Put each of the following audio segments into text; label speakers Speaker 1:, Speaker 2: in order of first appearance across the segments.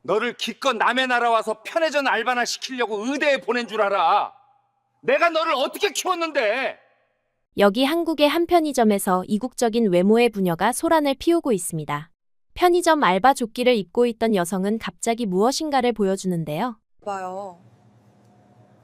Speaker 1: 너를 기껏 남의 나라 와서 편의점 알바나 시키려고 의대에 보낸 줄 알아. 내가 너를 어떻게 키웠는데?
Speaker 2: 여기 한국의 한 편의점에서 이국적인 외모의 부녀가 소란을 피우고 있습니다. 편의점 알바 조끼를 입고 있던 여성은 갑자기 무엇인가를 보여주는데요.
Speaker 3: 봐요.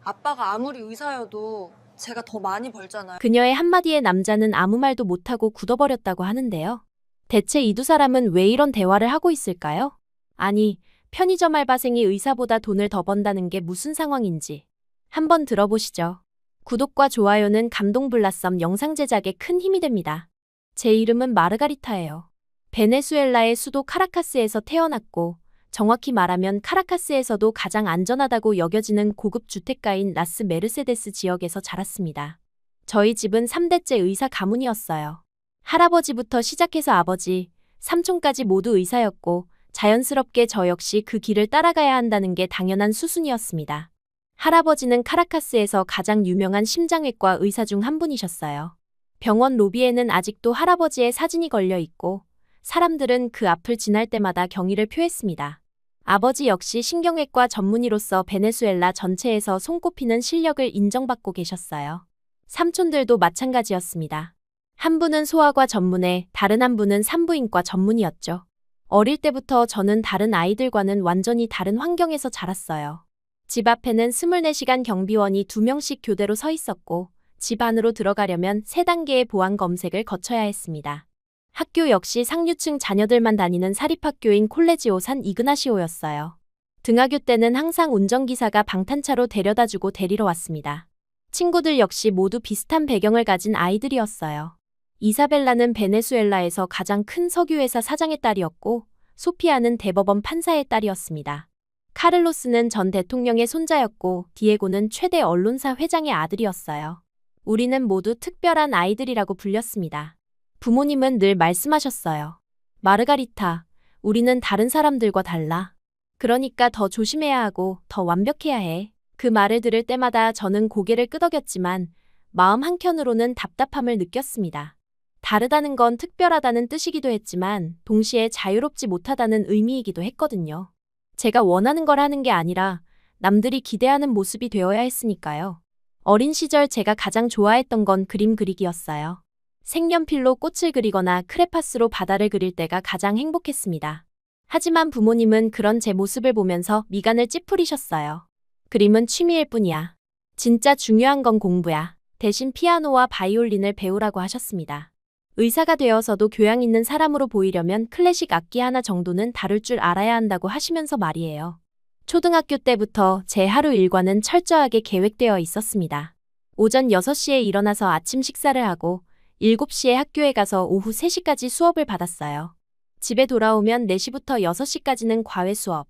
Speaker 3: 아빠가 아무리 의사여도 제가 더 많이 벌잖아요.
Speaker 2: 그녀의 한마디에 남자는 아무 말도 못하고 굳어버렸다고 하는데요. 대체 이 두 사람은 왜 이런 대화를 하고 있을까요? 아니, 편의점 알바생이 의사보다 돈을 더 번다는 게 무슨 상황인지 한번 들어보시죠. 구독과 좋아요는 감동블라썸 영상 제작에 큰 힘이 됩니다. 제 이름은 마르가리타예요. 베네수엘라의 수도 카라카스에서 태어났고, 정확히 말하면 카라카스에서도 가장 안전하다고 여겨지는 고급 주택가인 라스 메르세데스 지역에서 자랐습니다. 저희 집은 3대째 의사 가문이었어요. 할아버지부터 시작해서 아버지, 삼촌까지 모두 의사였고, 자연스럽게 저 역시 그 길을 따라가야 한다는 게 당연한 수순이었습니다. 할아버지는 카라카스에서 가장 유명한 심장외과 의사 중 한 분이셨어요. 병원 로비에는 아직도 할아버지의 사진이 걸려 있고, 사람들은 그 앞을 지날 때마다 경의를 표했습니다. 아버지 역시 신경외과 전문의로서 베네수엘라 전체에서 손꼽히는 실력을 인정받고 계셨어요. 삼촌들도 마찬가지였습니다. 한 분은 소아과 전문의, 다른 한 분은 산부인과 전문의였죠. 어릴 때부터 저는 다른 아이들과는 완전히 다른 환경에서 자랐어요. 집 앞에는 24시간 경비원이 2명씩 교대로 서 있었고, 집 안으로 들어가려면 3단계의 보안 검색을 거쳐야 했습니다. 학교 역시 상류층 자녀들만 다니는 사립학교인 콜레지오 산 이그나시오였어요. 등하교 때는 항상 운전기사가 방탄차로 데려다주고 데리러 왔습니다. 친구들 역시 모두 비슷한 배경을 가진 아이들이었어요. 이사벨라는 베네수엘라에서 가장 큰 석유회사 사장의 딸이었고, 소피아는 대법원 판사의 딸이었습니다. 카를로스는 전 대통령의 손자였고, 디에고는 최대 언론사 회장의 아들이었어요. 우리는 모두 특별한 아이들이라고 불렸습니다. 부모님은 늘 말씀하셨어요. 마르가리타, 우리는 다른 사람들과 달라. 그러니까 더 조심해야 하고 더 완벽해야 해. 그 말을 들을 때마다 저는 고개를 끄덕였지만 마음 한켠으로는 답답함을 느꼈습니다. 다르다는 건 특별하다는 뜻이기도 했지만 동시에 자유롭지 못하다는 의미이기도 했거든요. 제가 원하는 걸 하는 게 아니라 남들이 기대하는 모습이 되어야 했으니까요. 어린 시절 제가 가장 좋아했던 건 그림 그리기였어요. 색연필로 꽃을 그리거나 크레파스로 바다를 그릴 때가 가장 행복했습니다. 하지만 부모님은 그런 제 모습을 보면서 미간을 찌푸리셨어요. 그림은 취미일 뿐이야. 진짜 중요한 건 공부야. 대신 피아노와 바이올린을 배우라고 하셨습니다. 의사가 되어서도 교양 있는 사람으로 보이려면 클래식 악기 하나 정도는 다룰 줄 알아야 한다고 하시면서 말이에요. 초등학교 때부터 제 하루 일과는 철저하게 계획되어 있었습니다. 오전 6시에 일어나서 아침 식사를 하고 7시에 학교에 가서 오후 3시까지 수업을 받았어요. 집에 돌아오면 4시부터 6시까지는 과외 수업,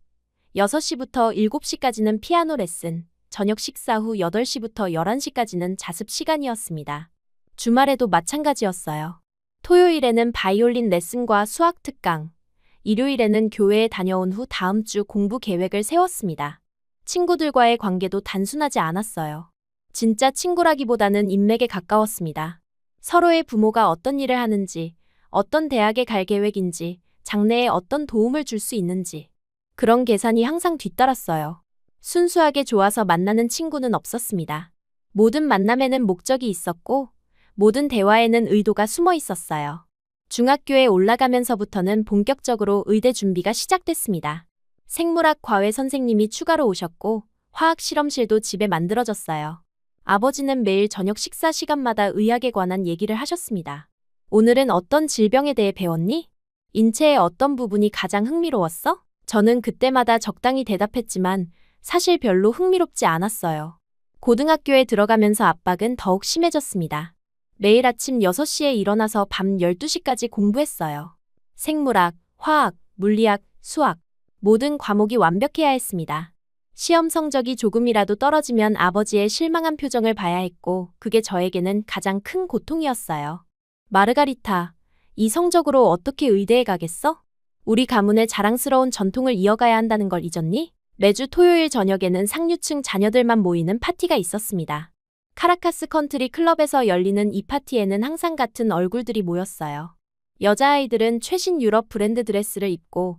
Speaker 2: 6시부터 7시까지는 피아노 레슨, 저녁 식사 후 8시부터 11시까지는 자습 시간이었습니다. 주말에도 마찬가지였어요. 토요일에는 바이올린 레슨과 수학 특강, 일요일에는 교회에 다녀온 후 다음 주 공부 계획을 세웠습니다. 친구들과의 관계도 단순하지 않았어요. 진짜 친구라기보다는 인맥에 가까웠습니다. 서로의 부모가 어떤 일을 하는지, 어떤 대학에 갈 계획인지, 장래에 어떤 도움을 줄 수 있는지. 그런 계산이 항상 뒤따랐어요. 순수하게 좋아서 만나는 친구는 없었습니다. 모든 만남에는 목적이 있었고, 모든 대화에는 의도가 숨어 있었어요. 중학교에 올라가면서부터는 본격적으로 의대 준비가 시작됐습니다. 생물학 과외 선생님이 추가로 오셨고, 화학 실험실도 집에 만들어졌어요. 아버지는 매일 저녁 식사 시간마다 의학에 관한 얘기를 하셨습니다. 오늘은 어떤 질병에 대해 배웠니? 인체의 어떤 부분이 가장 흥미로웠어? 저는 그때마다 적당히 대답했지만 사실 별로 흥미롭지 않았어요. 고등학교에 들어가면서 압박은 더욱 심해졌습니다. 매일 아침 6시에 일어나서 밤 12시까지 공부했어요. 생물학, 화학, 물리학, 수학, 모든 과목이 완벽해야 했습니다. 시험 성적이 조금이라도 떨어지면 아버지의 실망한 표정을 봐야 했고, 그게 저에게는 가장 큰 고통이었어요. 마르가리타, 이 성적으로 어떻게 의대에 가겠어? 우리 가문의 자랑스러운 전통을 이어가야 한다는 걸 잊었니? 매주 토요일 저녁에는 상류층 자녀들만 모이는 파티가 있었습니다. 카라카스 컨트리 클럽에서 열리는 이 파티에는 항상 같은 얼굴들이 모였어요. 여자아이들은 최신 유럽 브랜드 드레스를 입고,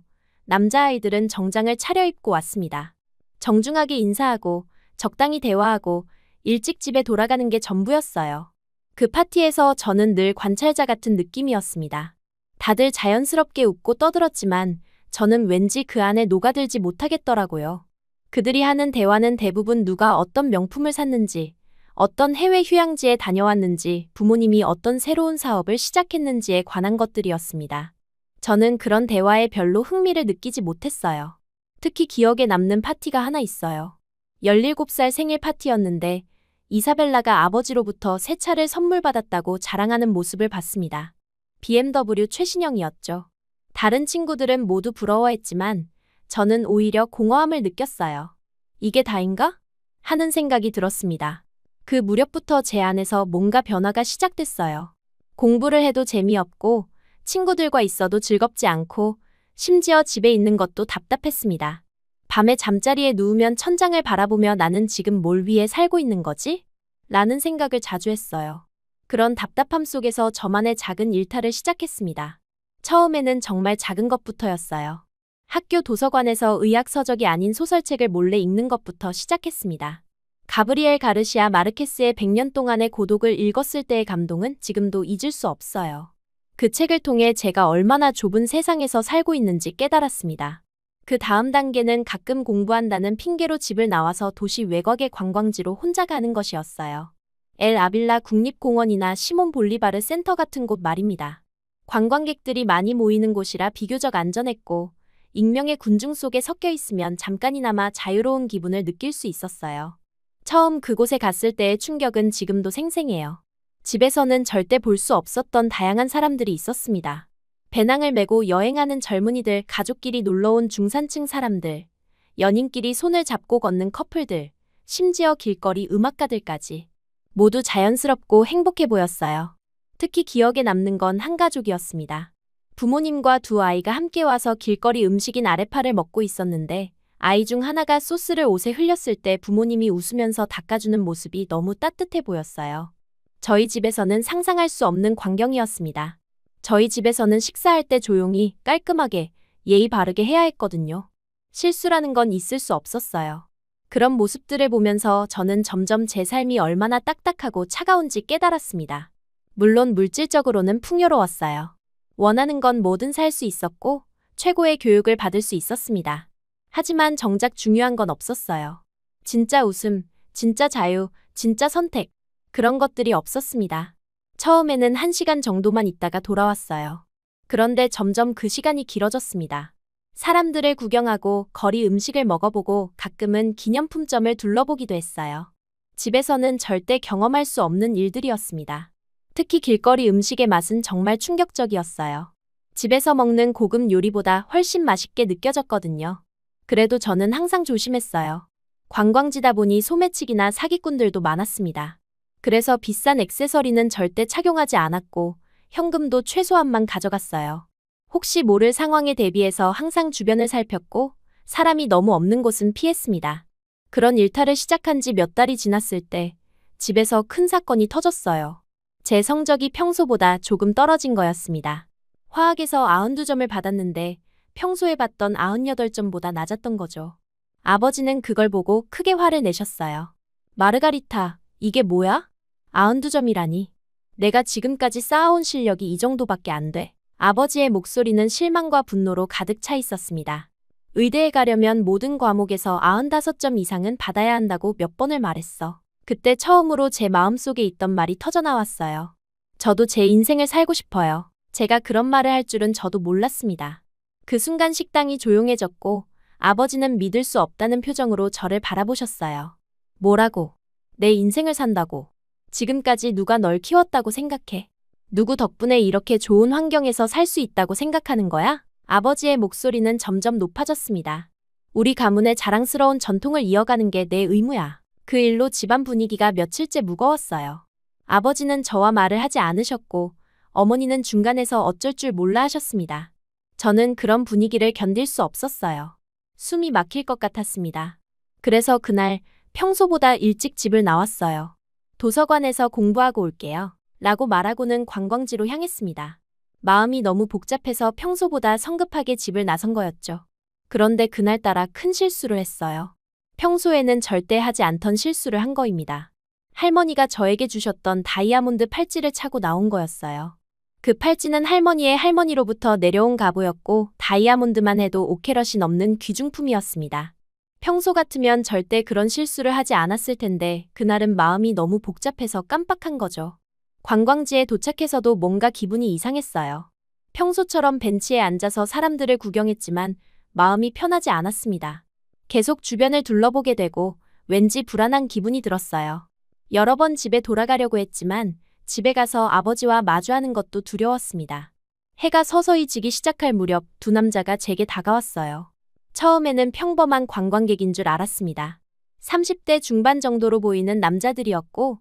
Speaker 2: 남자아이들은 정장을 차려입고 왔습니다. 정중하게 인사하고 적당히 대화하고 일찍 집에 돌아가는 게 전부였어요. 그 파티에서 저는 늘 관찰자 같은 느낌이었습니다. 다들 자연스럽게 웃고 떠들었지만 저는 왠지 그 안에 녹아들지 못하겠더라고요. 그들이 하는 대화는 대부분 누가 어떤 명품을 샀는지, 어떤 해외 휴양지에 다녀왔는지, 부모님이 어떤 새로운 사업을 시작했는지에 관한 것들이었습니다. 저는 그런 대화에 별로 흥미를 느끼지 못했어요. 특히 기억에 남는 파티가 하나 있어요. 17살 생일 파티였는데 이사벨라가 아버지로부터 새 차를 선물 받았다고 자랑하는 모습을 봤습니다. BMW 최신형이었죠. 다른 친구들은 모두 부러워했지만 저는 오히려 공허함을 느꼈어요. 이게 다인가? 하는 생각이 들었습니다. 그 무렵부터 제 안에서 뭔가 변화가 시작됐어요. 공부를 해도 재미없고 친구들과 있어도 즐겁지 않고 심지어 집에 있는 것도 답답했습니다. 밤에 잠자리에 누우면 천장을 바라보며 나는 지금 뭘 위해 살고 있는 거지? 라는 생각을 자주 했어요. 그런 답답함 속에서 저만의 작은 일탈을 시작했습니다. 처음에는 정말 작은 것부터였어요. 학교 도서관에서 의학 서적이 아닌 소설책을 몰래 읽는 것부터 시작했습니다. 가브리엘 가르시아 마르케스의 100년 동안의 고독을 읽었을 때의 감동은 지금도 잊을 수 없어요. 그 책을 통해 제가 얼마나 좁은 세상에서 살고 있는지 깨달았습니다. 그 다음 단계는 가끔 공부한다는 핑계로 집을 나와서 도시 외곽의 관광지로 혼자 가는 것이었어요. 엘 아빌라 국립공원이나 시몬 볼리바르 센터 같은 곳 말입니다. 관광객들이 많이 모이는 곳이라 비교적 안전했고 익명의 군중 속에 섞여 있으면 잠깐이나마 자유로운 기분을 느낄 수 있었어요. 처음 그곳에 갔을 때의 충격은 지금도 생생해요. 집에서는 절대 볼 수 없었던 다양한 사람들이 있었습니다. 배낭을 메고 여행하는 젊은이들, 가족끼리 놀러온 중산층 사람들, 연인끼리 손을 잡고 걷는 커플들, 심지어 길거리 음악가들까지. 모두 자연스럽고 행복해 보였어요. 특히 기억에 남는 건 한 가족이었습니다. 부모님과 두 아이가 함께 와서 길거리 음식인 아레파를 먹고 있었는데 아이 중 하나가 소스를 옷에 흘렸을 때 부모님이 웃으면서 닦아주는 모습이 너무 따뜻해 보였어요. 저희 집에서는 상상할 수 없는 광경이었습니다. 저희 집에서는 식사할 때 조용히, 깔끔하게, 예의 바르게 해야 했거든요. 실수라는 건 있을 수 없었어요. 그런 모습들을 보면서 저는 점점 제 삶이 얼마나 딱딱하고 차가운지 깨달았습니다. 물론 물질적으로는 풍요로웠어요. 원하는 건 뭐든 살 수 있었고 최고의 교육을 받을 수 있었습니다. 하지만 정작 중요한 건 없었어요. 진짜 웃음, 진짜 자유, 진짜 선택. 그런 것들이 없었습니다. 처음에는 1시간 정도만 있다가 돌아왔어요. 그런데 점점 그 시간이 길어졌습니다. 사람들을 구경하고 거리 음식을 먹어보고 가끔은 기념품점을 둘러보기도 했어요. 집에서는 절대 경험할 수 없는 일들이었습니다. 특히 길거리 음식의 맛은 정말 충격적이었어요. 집에서 먹는 고급 요리보다 훨씬 맛있게 느껴졌거든요. 그래도 저는 항상 조심했어요. 관광지다 보니 소매치기나 사기꾼들도 많았습니다. 그래서 비싼 액세서리는 절대 착용하지 않았고 현금도 최소한만 가져갔어요. 혹시 모를 상황에 대비해서 항상 주변을 살폈고 사람이 너무 없는 곳은 피했습니다. 그런 일탈을 시작한 지 몇 달이 지났을 때 집에서 큰 사건이 터졌어요. 제 성적이 평소보다 조금 떨어진 거였습니다. 화학에서 92점을 받았는데 평소에 받던 98점보다 낮았던 거죠. 아버지는 그걸 보고 크게 화를 내셨어요. 마르가리타, 이게 뭐야? 92점이라니. 내가 지금까지 쌓아온 실력이 이 정도밖에 안 돼. 아버지의 목소리는 실망과 분노로 가득 차 있었습니다. 의대에 가려면 모든 과목에서 95점 이상은 받아야 한다고 몇 번을 말했어. 그때 처음으로 제 마음속에 있던 말이 터져나왔어요. 저도 제 인생을 살고 싶어요. 제가 그런 말을 할 줄은 저도 몰랐습니다. 그 순간 식당이 조용해졌고 아버지는 믿을 수 없다는 표정으로 저를 바라보셨어요. 뭐라고? 내 인생을 산다고? 지금까지 누가 널 키웠다고 생각해? 누구 덕분에 이렇게 좋은 환경에서 살 수 있다고 생각하는 거야? 아버지의 목소리는 점점 높아졌습니다. 우리 가문의 자랑스러운 전통을 이어가는 게 내 의무야. 그 일로 집안 분위기가 며칠째 무거웠어요. 아버지는 저와 말을 하지 않으셨고 어머니는 중간에서 어쩔 줄 몰라 하셨습니다. 저는 그런 분위기를 견딜 수 없었어요. 숨이 막힐 것 같았습니다. 그래서 그날 평소보다 일찍 집을 나왔어요. 도서관에서 공부하고 올게요. 라고 말하고는 관광지로 향했습니다. 마음이 너무 복잡해서 평소보다 성급하게 집을 나선 거였죠. 그런데 그날따라 큰 실수를 했어요. 평소에는 절대 하지 않던 실수를 한 거입니다. 할머니가 저에게 주셨던 다이아몬드 팔찌를 차고 나온 거였어요. 그 팔찌는 할머니의 할머니로부터 내려온 가보였고 다이아몬드만 해도 5캐럿이 넘는 귀중품이었습니다. 평소 같으면 절대 그런 실수를 하지 않았을 텐데 그날은 마음이 너무 복잡해서 깜빡한 거죠. 관광지에 도착해서도 뭔가 기분이 이상했어요. 평소처럼 벤치에 앉아서 사람들을 구경했지만 마음이 편하지 않았습니다. 계속 주변을 둘러보게 되고 왠지 불안한 기분이 들었어요. 여러 번 집에 돌아가려고 했지만 집에 가서 아버지와 마주하는 것도 두려웠습니다. 해가 서서히 지기 시작할 무렵 두 남자가 제게 다가왔어요. 처음에는 평범한 관광객인 줄 알았습니다. 30대 중반 정도로 보이는 남자들이었고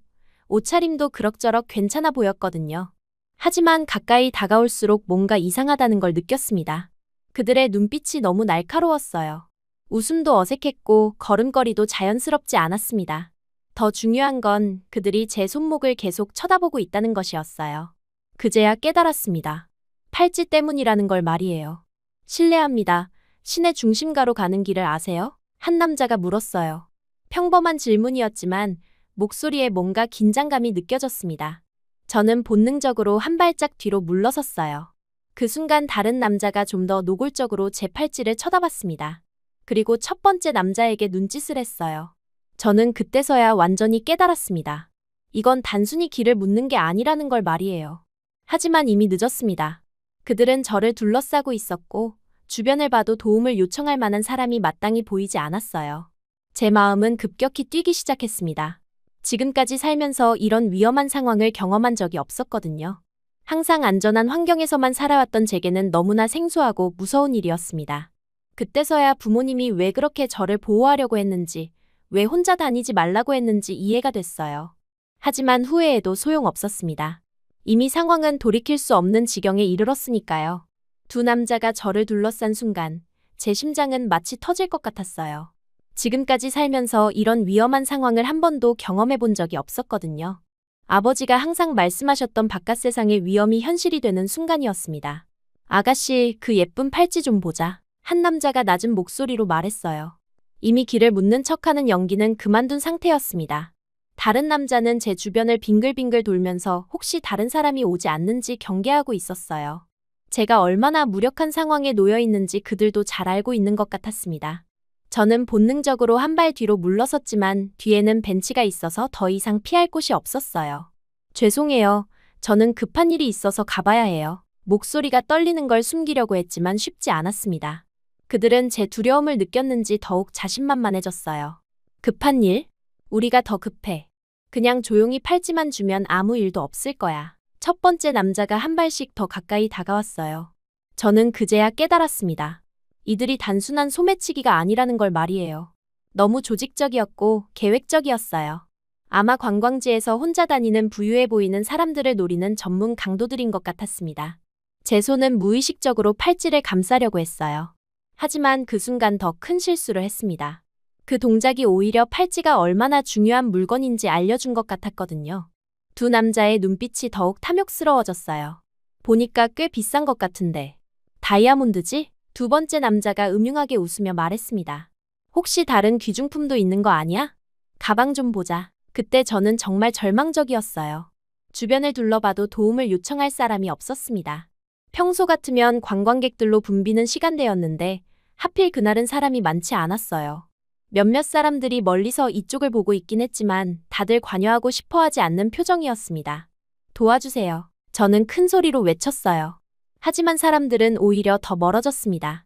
Speaker 2: 옷차림도 그럭저럭 괜찮아 보였거든요. 하지만 가까이 다가올수록 뭔가 이상하다는 걸 느꼈습니다. 그들의 눈빛이 너무 날카로웠어요. 웃음도 어색했고 걸음걸이도 자연스럽지 않았습니다. 더 중요한 건 그들이 제 손목을 계속 쳐다보고 있다는 것이었어요. 그제야 깨달았습니다. 팔찌 때문이라는 걸 말이에요. 실례합니다. 시내 중심가로 가는 길을 아세요? 한 남자가 물었어요. 평범한 질문이었지만 목소리에 뭔가 긴장감이 느껴졌습니다. 저는 본능적으로 한 발짝 뒤로 물러섰어요. 그 순간 다른 남자가 좀 더 노골적으로 제 팔찌를 쳐다봤습니다. 그리고 첫 번째 남자에게 눈짓을 했어요. 저는 그때서야 완전히 깨달았습니다. 이건 단순히 길을 묻는 게 아니라는 걸 말이에요. 하지만 이미 늦었습니다. 그들은 저를 둘러싸고 있었고 주변을 봐도 도움을 요청할 만한 사람이 마땅히 보이지 않았어요. 제 마음은 급격히 뛰기 시작했습니다. 지금까지 살면서 이런 위험한 상황을 경험한 적이 없었거든요. 항상 안전한 환경에서만 살아왔던 제게는 너무나 생소하고 무서운 일이었습니다. 그때서야 부모님이 왜 그렇게 저를 보호하려고 했는지, 왜 혼자 다니지 말라고 했는지 이해가 됐어요. 하지만 후회해도 소용없었습니다. 이미 상황은 돌이킬 수 없는 지경에 이르렀으니까요. 두 남자가 저를 둘러싼 순간 제 심장은 마치 터질 것 같았어요. 지금까지 살면서 이런 위험한 상황을 한 번도 경험해 본 적이 없었거든요. 아버지가 항상 말씀하셨던 바깥 세상의 위험이 현실이 되는 순간이었습니다. 아가씨, 그 예쁜 팔찌 좀 보자. 한 남자가 낮은 목소리로 말했어요. 이미 길을 묻는 척하는 연기는 그만둔 상태였습니다. 다른 남자는 제 주변을 빙글빙글 돌면서 혹시 다른 사람이 오지 않는지 경계하고 있었어요. 제가 얼마나 무력한 상황에 놓여 있는지 그들도 잘 알고 있는 것 같았습니다. 저는 본능적으로 한 발 뒤로 물러섰지만 뒤에는 벤치가 있어서 더 이상 피할 곳이 없었어요. 죄송해요. 저는 급한 일이 있어서 가봐야 해요. 목소리가 떨리는 걸 숨기려고 했지만 쉽지 않았습니다. 그들은 제 두려움을 느꼈는지 더욱 자신만만해졌어요. 급한 일? 우리가 더 급해. 그냥 조용히 팔찌만 주면 아무 일도 없을 거야. 첫 번째 남자가 한 발씩 더 가까이 다가왔어요. 저는 그제야 깨달았습니다. 이들이 단순한 소매치기가 아니라는 걸 말이에요. 너무 조직적이었고 계획적이었어요. 아마 관광지에서 혼자 다니는 부유해 보이는 사람들을 노리는 전문 강도들인 것 같았습니다. 제 손은 무의식적으로 팔찌를 감싸려고 했어요. 하지만 그 순간 더 큰 실수를 했습니다. 그 동작이 오히려 팔찌가 얼마나 중요한 물건인지 알려준 것 같았거든요. 두 남자의 눈빛이 더욱 탐욕스러워졌어요. 보니까 꽤 비싼 것 같은데. 다이아몬드지? 두 번째 남자가 음흉하게 웃으며 말했습니다. 혹시 다른 귀중품도 있는 거 아니야? 가방 좀 보자. 그때 저는 정말 절망적이었어요. 주변을 둘러봐도 도움을 요청할 사람이 없었습니다. 평소 같으면 관광객들로 붐비는 시간대였는데 하필 그날은 사람이 많지 않았어요. 몇몇 사람들이 멀리서 이쪽을 보고 있긴 했지만 다들 관여하고 싶어하지 않는 표정이었습니다. 도와주세요. 저는 큰 소리로 외쳤어요. 하지만 사람들은 오히려 더 멀어졌습니다.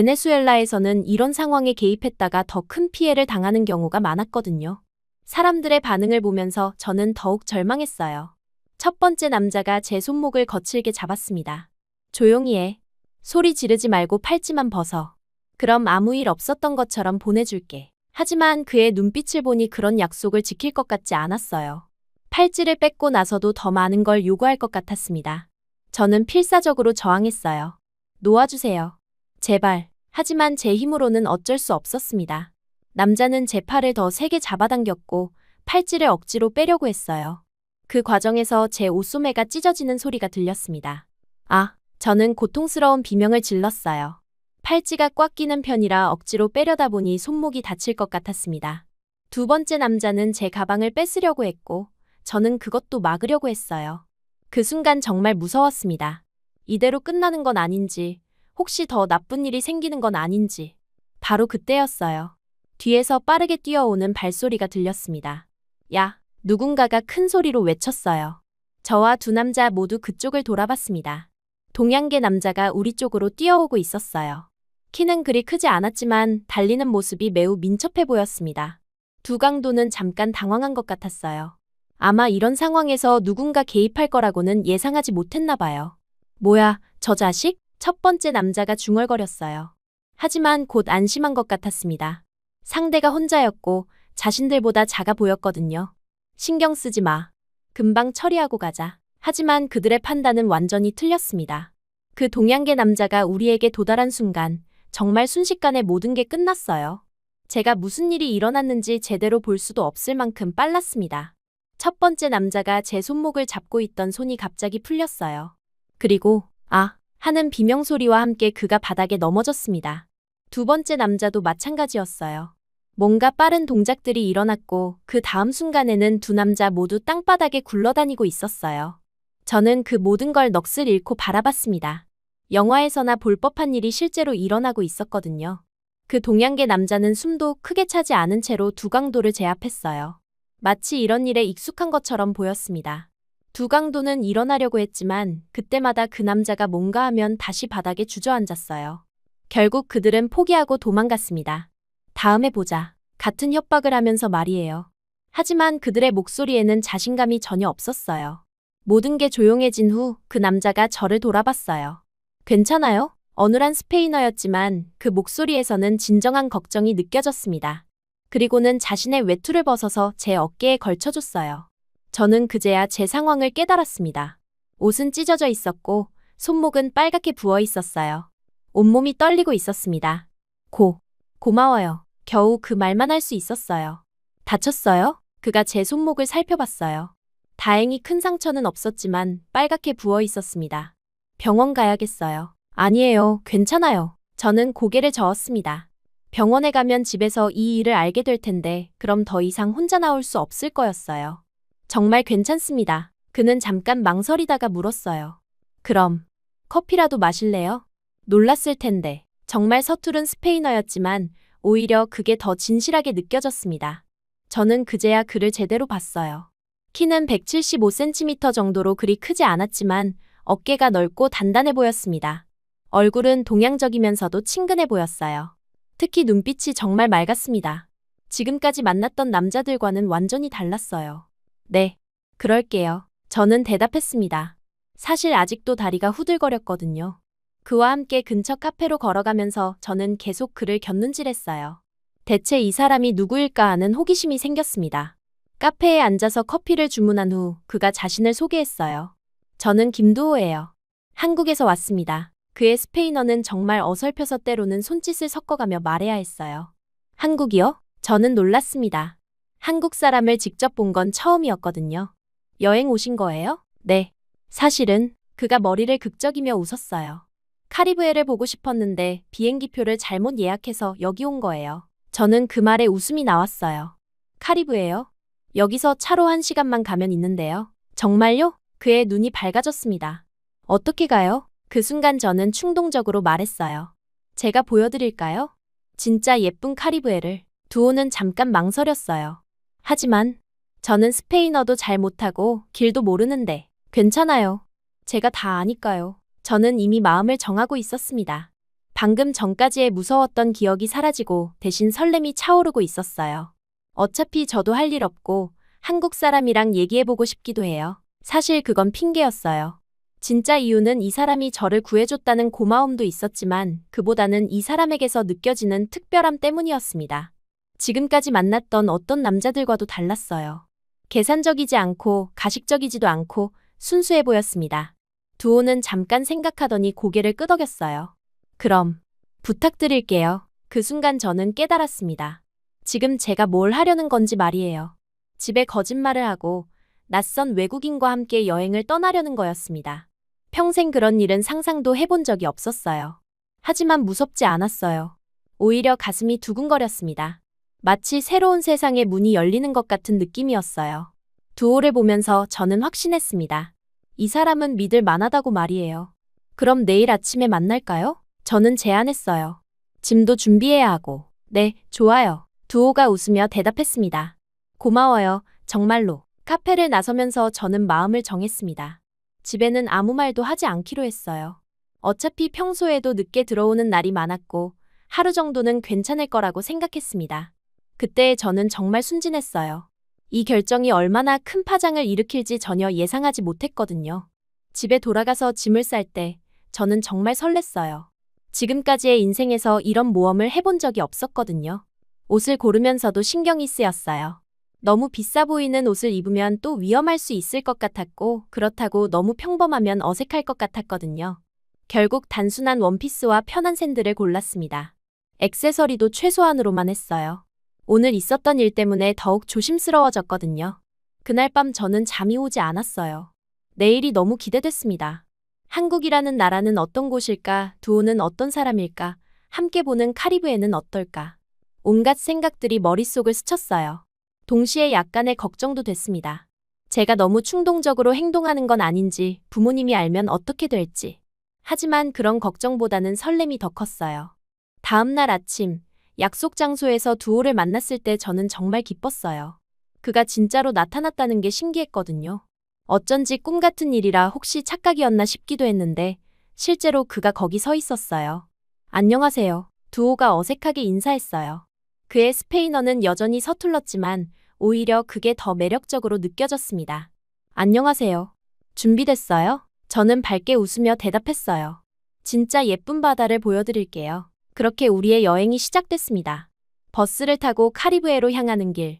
Speaker 2: 베네수엘라에서는 이런 상황에 개입했다가 더 큰 피해를 당하는 경우가 많았거든요. 사람들의 반응을 보면서 저는 더욱 절망했어요. 첫 번째 남자가 제 손목을 거칠게 잡았습니다. 조용히 해. 소리 지르지 말고 팔찌만 벗어. 그럼 아무 일 없었던 것처럼 보내줄게. 하지만 그의 눈빛을 보니 그런 약속을 지킬 것 같지 않았어요. 팔찌를 뺏고 나서도 더 많은 걸 요구할 것 같았습니다. 저는 필사적으로 저항했어요. 놓아주세요. 제발. 하지만 제 힘으로는 어쩔 수 없었습니다. 남자는 제 팔을 더 세게 잡아당겼고 팔찌를 억지로 빼려고 했어요. 그 과정에서 제 옷소매가 찢어지는 소리가 들렸습니다. 아, 저는 고통스러운 비명을 질렀어요. 팔찌가 꽉 끼는 편이라 억지로 빼려다 보니 손목이 다칠 것 같았습니다. 두 번째 남자는 제 가방을 뺏으려고 했고 저는 그것도 막으려고 했어요. 그 순간 정말 무서웠습니다. 이대로 끝나는 건 아닌지, 혹시 더 나쁜 일이 생기는 건 아닌지. 바로 그때였어요. 뒤에서 빠르게 뛰어오는 발소리가 들렸습니다. 야! 누군가가 큰 소리로 외쳤어요. 저와 두 남자 모두 그쪽을 돌아봤습니다. 동양계 남자가 우리 쪽으로 뛰어오고 있었어요. 키는 그리 크지 않았지만 달리는 모습이 매우 민첩해 보였습니다. 두 강도는 잠깐 당황한 것 같았어요. 아마 이런 상황에서 누군가 개입할 거라고는 예상하지 못했나 봐요. 뭐야, 저 자식? 첫 번째 남자가 중얼거렸어요. 하지만 곧 안심한 것 같았습니다. 상대가 혼자였고 자신들보다 작아 보였거든요. 신경 쓰지 마. 금방 처리하고 가자. 하지만 그들의 판단은 완전히 틀렸습니다. 그 동양계 남자가 우리에게 도달한 순간 정말 순식간에 모든 게 끝났어요. 제가 무슨 일이 일어났는지 제대로 볼 수도 없을 만큼 빨랐습니다. 첫 번째 남자가 제 손목을 잡고 있던 손이 갑자기 풀렸어요. 그리고 아! 하는 비명소리와 함께 그가 바닥에 넘어졌습니다. 두 번째 남자도 마찬가지였어요. 뭔가 빠른 동작들이 일어났고 그 다음 순간에는 두 남자 모두 땅바닥에 굴러다니고 있었어요. 저는 그 모든 걸 넋을 잃고 바라봤습니다. 영화에서나 볼 법한 일이 실제로 일어나고 있었거든요. 그 동양계 남자는 숨도 크게 차지 않은 채로 두 강도를 제압했어요. 마치 이런 일에 익숙한 것처럼 보였습니다. 두 강도는 일어나려고 했지만 그때마다 그 남자가 뭔가 하면 다시 바닥에 주저앉았어요. 결국 그들은 포기하고 도망갔습니다. 다음에 보자. 같은 협박을 하면서 말이에요. 하지만 그들의 목소리에는 자신감이 전혀 없었어요. 모든 게 조용해진 후 그 남자가 저를 돌아봤어요. 괜찮아요? 어눌한 스페인어였지만 그 목소리에서는 진정한 걱정이 느껴졌습니다. 그리고는 자신의 외투를 벗어서 제 어깨에 걸쳐줬어요. 저는 그제야 제 상황을 깨달았습니다. 옷은 찢어져 있었고 손목은 빨갛게 부어 있었어요. 온몸이 떨리고 있었습니다. 고마워요. 겨우 그 말만 할 수 있었어요. 다쳤어요? 그가 제 손목을 살펴봤어요. 다행히 큰 상처는 없었지만 빨갛게 부어 있었습니다. 병원 가야겠어요. 아니에요. 괜찮아요. 저는 고개를 저었습니다. 병원에 가면 집에서 이 일을 알게 될 텐데 그럼 더 이상 혼자 나올 수 없을 거였어요. 정말 괜찮습니다. 그는 잠깐 망설이다가 물었어요. 그럼 커피라도 마실래요? 놀랐을 텐데 정말 서투른 스페인어였지만 오히려 그게 더 진실하게 느껴졌습니다. 저는 그제야 그를 제대로 봤어요. 키는 175cm 정도로 그리 크지 않았지만 어깨가 넓고 단단해 보였습니다. 얼굴은 동양적이면서도 친근해 보였어요. 특히 눈빛이 정말 맑았습니다. 지금까지 만났던 남자들과는 완전히 달랐어요. 네, 그럴게요. 저는 대답했습니다. 사실 아직도 다리가 후들거렸거든요. 그와 함께 근처 카페로 걸어가면서 저는 계속 그를 곁눈질했어요. 대체 이 사람이 누구일까 하는 호기심이 생겼습니다. 카페에 앉아서 커피를 주문한 후 그가 자신을 소개했어요. 저는 김두호예요. 한국에서 왔습니다. 그의 스페인어는 정말 어설퍼서 때로는 손짓을 섞어가며 말해야 했어요. 한국이요? 저는 놀랐습니다. 한국 사람을 직접 본 건 처음이었거든요. 여행 오신 거예요? 네. 사실은 그가 머리를 극적이며 웃었어요. 카리브해를 보고 싶었는데 비행기표를 잘못 예약해서 여기 온 거예요. 저는 그 말에 웃음이 나왔어요. 카리브해요? 여기서 차로 1시간만 가면 있는데요. 정말요? 그의 눈이 밝아졌습니다. 어떻게 가요? 그 순간 저는 충동적으로 말했어요. 제가 보여드릴까요? 진짜 예쁜 카리브해를. 두오는 잠깐 망설였어요. 하지만 저는 스페인어도 잘 못하고 길도 모르는데 괜찮아요. 제가 다 아니까요. 저는 이미 마음을 정하고 있었습니다. 방금 전까지의 무서웠던 기억이 사라지고 대신 설렘이 차오르고 있었어요. 어차피 저도 할 일 없고 한국 사람이랑 얘기해보고 싶기도 해요. 사실 그건 핑계였어요. 진짜 이유는 이 사람이 저를 구해줬다는 고마움도 있었지만 그보다는 이 사람에게서 느껴지는 특별함 때문이었습니다. 지금까지 만났던 어떤 남자들과도 달랐어요. 계산적이지 않고 가식적이지도 않고 순수해 보였습니다. 두오는 잠깐 생각하더니 고개를 끄덕였어요. 그럼 부탁드릴게요. 그 순간 저는 깨달았습니다. 지금 제가 뭘 하려는 건지 말이에요. 집에 거짓말을 하고 낯선 외국인과 함께 여행을 떠나려는 거였습니다. 평생 그런 일은 상상도 해본 적이 없었어요. 하지만 무섭지 않았어요. 오히려 가슴이 두근거렸습니다. 마치 새로운 세상의 문이 열리는 것 같은 느낌이었어요. 두호를 보면서 저는 확신했습니다. 이 사람은 믿을 만하다고 말이에요. 그럼 내일 아침에 만날까요? 저는 제안했어요. 짐도 준비해야 하고. 네, 좋아요. 두호가 웃으며 대답했습니다. 고마워요. 정말로. 카페를 나서면서 저는 마음을 정했습니다. 집에는 아무 말도 하지 않기로 했어요. 어차피 평소에도 늦게 들어오는 날이 많았고 하루 정도는 괜찮을 거라고 생각했습니다. 그때 저는 정말 순진했어요. 이 결정이 얼마나 큰 파장을 일으킬지 전혀 예상하지 못했거든요. 집에 돌아가서 짐을 쌀 때 저는 정말 설렜어요. 지금까지의 인생에서 이런 모험을 해본 적이 없었거든요. 옷을 고르면서도 신경이 쓰였어요. 너무 비싸 보이는 옷을 입으면 또 위험할 수 있을 것 같았고 그렇다고 너무 평범하면 어색할 것 같았거든요. 결국 단순한 원피스와 편한 샌들을 골랐습니다. 액세서리도 최소한으로만 했어요. 오늘 있었던 일 때문에 더욱 조심스러워졌거든요. 그날 밤 저는 잠이 오지 않았어요. 내일이 너무 기대됐습니다. 한국이라는 나라는 어떤 곳일까? 두호는 어떤 사람일까? 함께 보는 카리브해는 어떨까? 온갖 생각들이 머릿속을 스쳤어요. 동시에 약간의 걱정도 됐습니다. 제가 너무 충동적으로 행동하는 건 아닌지, 부모님이 알면 어떻게 될지. 하지만 그런 걱정보다는 설렘이 더 컸어요. 다음 날 아침, 약속 장소에서 두호를 만났을 때 저는 정말 기뻤어요. 그가 진짜로 나타났다는 게 신기했거든요. 어쩐지 꿈 같은 일이라 혹시 착각이었나 싶기도 했는데 실제로 그가 거기 서 있었어요. 안녕하세요. 두호가 어색하게 인사했어요. 그의 스페인어는 여전히 서툴렀지만 오히려 그게 더 매력적으로 느껴졌습니다. 안녕하세요. 준비됐어요? 저는 밝게 웃으며 대답했어요. 진짜 예쁜 바다를 보여드릴게요. 그렇게 우리의 여행이 시작됐습니다. 버스를 타고 카리브해로 향하는 길.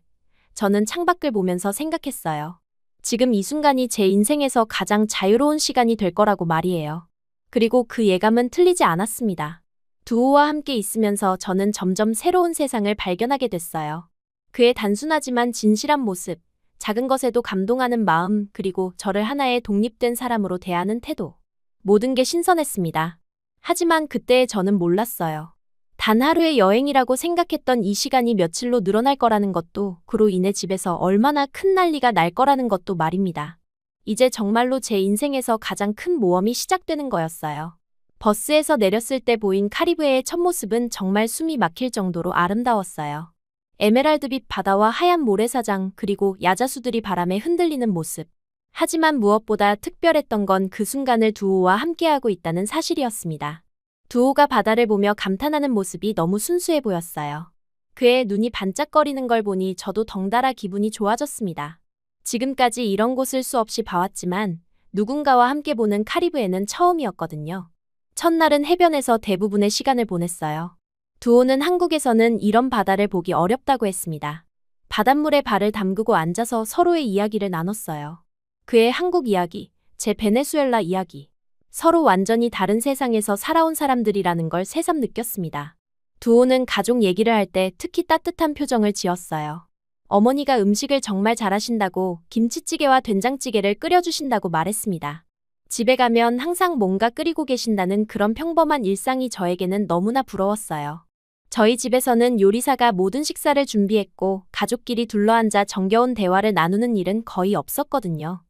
Speaker 2: 저는 창밖을 보면서 생각했어요. 지금 이 순간이 제 인생에서 가장 자유로운 시간이 될 거라고 말이에요. 그리고 그 예감은 틀리지 않았습니다. 두호와 함께 있으면서 저는 점점 새로운 세상을 발견하게 됐어요. 그의 단순하지만 진실한 모습, 작은 것에도 감동하는 마음, 그리고 저를 하나의 독립된 사람으로 대하는 태도. 모든 게 신선했습니다. 하지만 그때의 저는 몰랐어요. 단 하루의 여행이라고 생각했던 이 시간이 며칠로 늘어날 거라는 것도, 그로 인해 집에서 얼마나 큰 난리가 날 거라는 것도 말입니다. 이제 정말로 제 인생에서 가장 큰 모험이 시작되는 거였어요. 버스에서 내렸을 때 보인 카리브해의 첫 모습은 정말 숨이 막힐 정도로 아름다웠어요. 에메랄드빛 바다와 하얀 모래사장 그리고 야자수들이 바람에 흔들리는 모습. 하지만 무엇보다 특별했던 건 그 순간을 두호와 함께하고 있다는 사실이었습니다. 두호가 바다를 보며 감탄하는 모습이 너무 순수해 보였어요. 그의 눈이 반짝거리는 걸 보니 저도 덩달아 기분이 좋아졌습니다. 지금까지 이런 곳을 수없이 봐왔지만 누군가와 함께 보는 카리브해는 처음이었거든요. 첫날은 해변에서 대부분의 시간을 보냈어요. 두호는 한국에서는 이런 바다를 보기 어렵다고 했습니다. 바닷물에 발을 담그고 앉아서 서로의 이야기를 나눴어요. 그의 한국 이야기, 제 베네수엘라 이야기. 서로 완전히 다른 세상에서 살아온 사람들이라는 걸 새삼 느꼈습니다. 두호는 가족 얘기를 할 때 특히 따뜻한 표정을 지었어요. 어머니가 음식을 정말 잘하신다고 김치찌개와 된장찌개를 끓여주신다고 말했습니다. 집에 가면 항상 뭔가 끓이고 계신다는 그런 평범한 일상이 저에게는 너무나 부러웠어요. 저희 집에서는 요리사가 모든 식사를 준비했고 가족끼리 둘러앉아 정겨운 대화를 나누는 일은 거의 없었거든요.